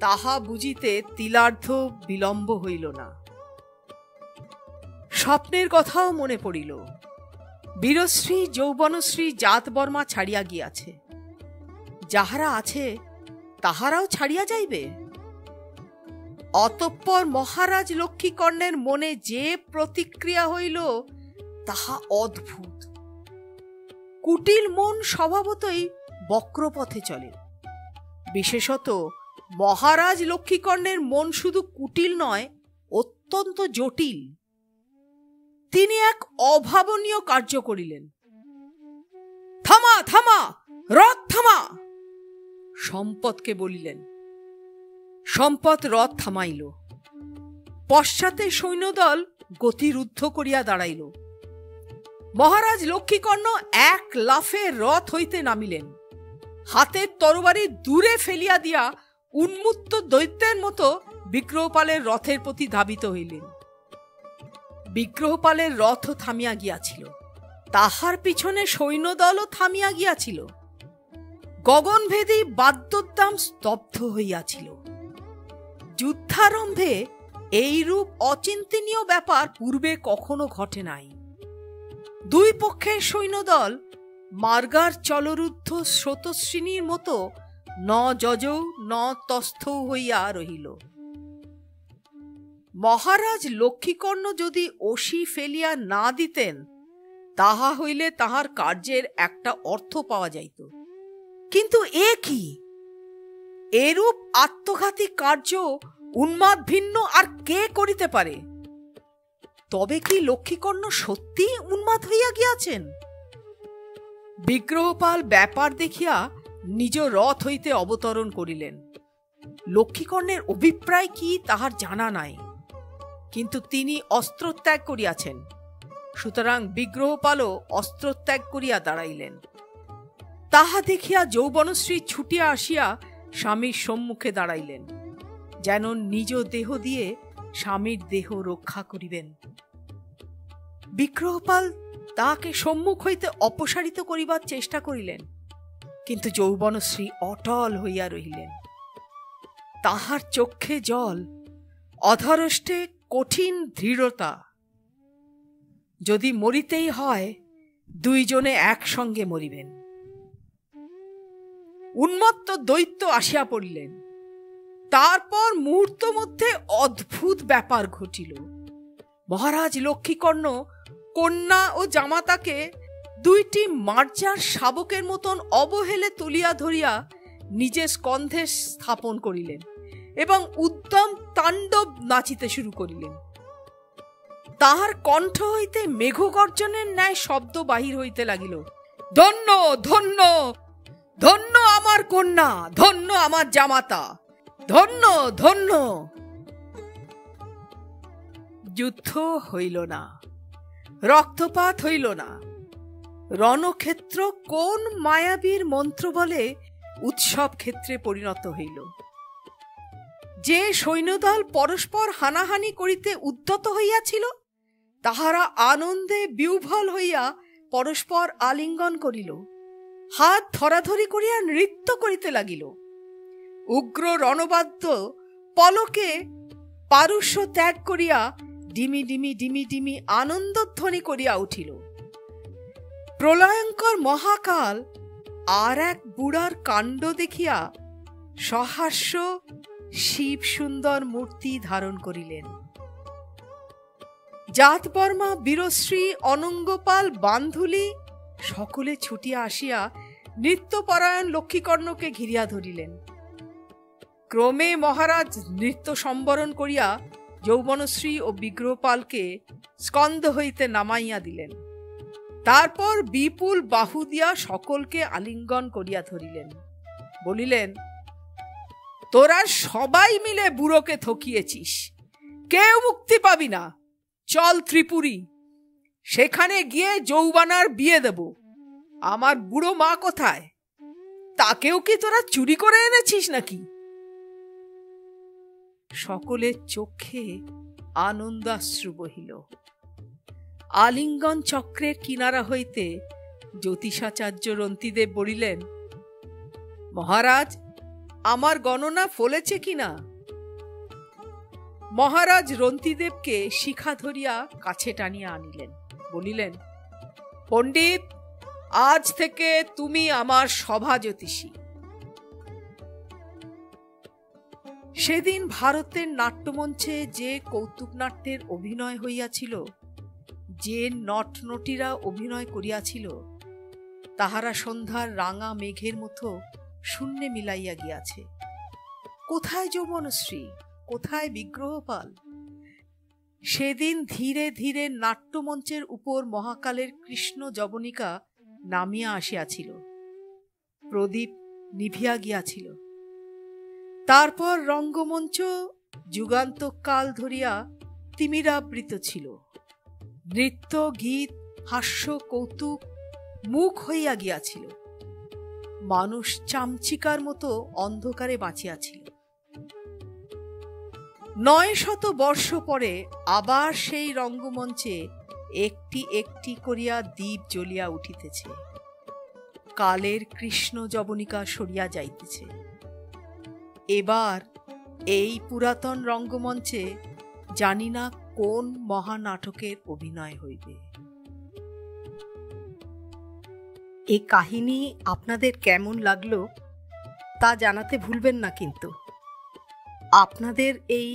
তাহা বুঝিতে তিলার্ধ বিলম্ব হইল না। স্বপ্নের কথাও মনে পড়িল। বীরশ্রী যৌবনশ্রী জাতবর্মা ছাড়িয়া গিয়াছে। যাহারা আছে তাহারাও ছাড়িয়া যাইবে। অতঃপর মহারাজ লক্ষ্মীকর্ণের মনে যে প্রতিক্রিয়া হইল তাহা অদ্ভুত। কুটিল মন স্বভাবতই বক্রপথে চলে। বিশেষত মহারাজ লক্ষ্মীকর্ণের মন শুধু কুটিল নয়, অত্যন্ত জটিল। তিনি এক অভাবনীয় কার্য করিলেন। থামা থামা, রথ থামা, সম্পদকে বলিলেন। সম্পদ রথ থামাইল। পশ্চাতে সৈন্যদল গতিরুদ্ধ করিয়া দাঁড়াইল। মহারাজ লক্ষ্মীকর্ণ এক লাফে রথ হইতে নামিলেন। হাতের তরবারি দূরে ফেলিয়া দিয়া উন্মত্ত দৈত্যের মতো বিগ্রহপালের রথের প্রতি ধাবিত হইলেন। বিগ্রহপালের রথ থামিয়া গিয়াছিল। তাহার পিছনে সৈন্যদলও থামিয়া গিয়াছিল। গগনভেদী বাদ্যোদ্দাম স্তব্ধ হইয়াছিল। যুদ্ধারম্ভে এইরূপ অচিন্তনীয় ব্যাপার পূর্বে কখনো ঘটে নাই। দুই পক্ষের সৈন্যদল মার্গার চলরুদ্ধ স্রোতস্বিনীর মতো ন যজৌ ন তস্থৌ হইয়া রহিল। মহারাজ লক্ষ্মীকর্ণ যদি অসি ফেলিয়া না দিতেন, তাহা হইলে তাহার কার্যের একটা অর্থ পাওয়া যাইত। কিন্তু এ কি? এরূপ আত্মঘাতী কার্য উন্মাদ ভিন্ন আর কে করিতে পারে? তবে কি লক্ষ্মীকর্ণ সত্যি উন্মাদ হইয়া গিয়াছেন? বিগ্রহপাল ব্যাপার দেখিয়া নিজ রথ হইতে অবতরণ করিলেন। লক্ষ্মীকর্ণের অভিপ্রায় কি তাহার জানা নাই, কিন্তু তিনি অস্ত্রত্যাগ করিয়াছেন। সুতরাং বিগ্রহপালও অস্ত্রত্যাগ করিয়া দাঁড়াইলেন। তাহা দেখিয়া যৌবনশ্রী ছুটিয়া আসিয়া স্বামীর সম্মুখে দাঁড়াইলেন, যেন নিজ দেহ দিয়ে স্বামীর দেহ রক্ষা করিবেন। বিগ্রহপাল তাহাকে সম্মুখ হইতে অপসারিত করিবার চেষ্টা করিলেন, কিন্তু যৌবনশ্রী অটল হইয়া রহিলেন। তাহার চক্ষে জল, অধরষ্টে কঠিন দৃঢ়তা। যদি মরিতেই হয়, দুইজনে একসঙ্গে মরিবেন। উন্মত্ত দৈত্য আসিয়া পড়িলেন। তারপর মুহূর্ত মধ্যে অদ্ভুত ব্যাপার ঘটিল। মহারাজ লক্ষ্মীকর্ণ কন্যা ও জামাতাকে দুইটি মার্জার শাবকের মতন অবহেলে তুলিয়া ধরিয়া নিজের স্কন্ধে স্থাপন করিলেন এবং উদ্যম তাণ্ডব নাচিতে শুরু করিলেন। তাহার কণ্ঠ হইতে মেঘগর্জনের ন্যায় শব্দ বাহির হইতে লাগিল। ধন্য ধন্য ধন্য আমার কন্যা, ধন্য আমার জামাতা, ধন্য ধন্য। যুদ্ধ হইল না, রক্তপাত হইল না। রণক্ষেত্র কোন মায়াবীর মন্ত্র বলে উৎসব ক্ষেত্রে পরিণত হইল। যে সৈন্যদল পরস্পর হানাহানি করিতে উদ্যত হইয়াছিল, তাহারা আনন্দে বিহ্বল হইয়া পরস্পর আলিঙ্গন করিল, হাত ধরাধরি করিয়া নৃত্য করিতে লাগিল। উগ্র রণবাদ্য পলকে পারস্য ত্যাগ করিয়া ডিমি ডিমি ডিমি ডিমি আনন্দধ্বনি করিয়া উঠিল। প্রলয়ঙ্কর মহাকাল আর এক বুড়ার কাণ্ড দেখিয়া সহাস্য শিব সুন্দর মূর্তি ধারণ করিলেন। জাতবর্মা, বীরশ্রী, অনঙ্গপাল, বান্ধুলি সকলে ছুটিয়া আসিয়া নৃত্যপরায়ণ লক্ষ্মীকর্ণকে ঘিরিয়া ধরিলেন। ক্রমে মহারাজ নৃত্য সম্বরণ করিয়া যৌবনশ্রী ও বিগ্রহপালকে স্কন্ধ হইতে নামাইয়া দিলেন। তারপর বিপুল বাহু দিয়া সকলকে আলিঙ্গন করিয়া ধরিলেন। বলিলেন, তোরা সবাই মিলে বুড়োকে ঠকিয়েছিস, কেউ মুক্তি পাবি না। চল ত্রিপুরী, সেখানে গিয়ে যৌবনার বিয়ে দেব। আমার বুড়ো মা কোথায়? তাকেও কি তোরা চুরি করে এনেছিস নাকি? সকলের চোখে আনন্দাশ্রু বহিল। আলিঙ্গন চক্রের কিনারা হইতে জ্যোতিষাচার্য রন্তিদেব বলিলেন, মহারাজ, আমার গণনা ফলেছে কিনা? মহারাজ রন্তিদেবকে শিখা ধরিয়া কাছে টানিয়া আনিলেন। বলিলেন, পণ্ডিত, আজ থেকে তুমি আমার সভা জ্যোতিষী। সেদিন ভারতের নাট্যমঞ্চে যে কৌতুক নাট্যের অভিনয় হইয়াছিল, যে নটনটিরা অভিনয় করিয়াছিল, তাহারা সন্ধ্যার রাঙা মেঘের মতো শূন্যে মিলাইয়া গিয়াছে। কোথায় যৌবনশ্রী, কোথায় বিগ্রহপাল? সেদিন ধীরে ধীরে নাট্যমঞ্চের উপর মহাকালের কৃষ্ণ যবনিকা নামিয়া আসিয়াছিল, প্রদীপ নিভিয়া গিয়াছিল। তারপর রঙ্গমঞ্চ যুগান্তকাল ধরিয়া তিমিরাবৃত ছিল। নৃত্য, গীত, হাস্য, কৌতুক মুখ হইয়া গিয়াছিল। মানুষ চামচিকার মতো অন্ধকারে বাঁচিয়াছিল। 900 বর্ষ পরে আবার সেই রঙ্গমঞ্চে একটি একটি করিয়া দীপ জ্বলিয়া উঠিতেছে। কালের কৃষ্ণ যবনিকা সরিয়া যাইতেছে। এবার এই পুরাতন রঙ্গমঞ্চে জানি না কোন মহানাটকের অভিনয় হইবে। এই কাহিনী আপনাদের কেমন লাগলো তা জানাতে ভুলবেন না। কিন্তু আপনাদের এই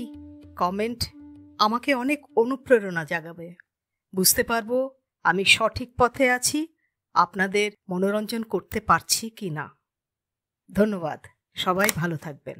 কমেন্ট আমাকে অনেক অনুপ্রেরণা জাগাবে। বুঝতে পারবো আমি সঠিক পথে আছি, আপনাদের মনোরঞ্জন করতে পারছি কি না। ধন্যবাদ, সবাই ভালো থাকবেন।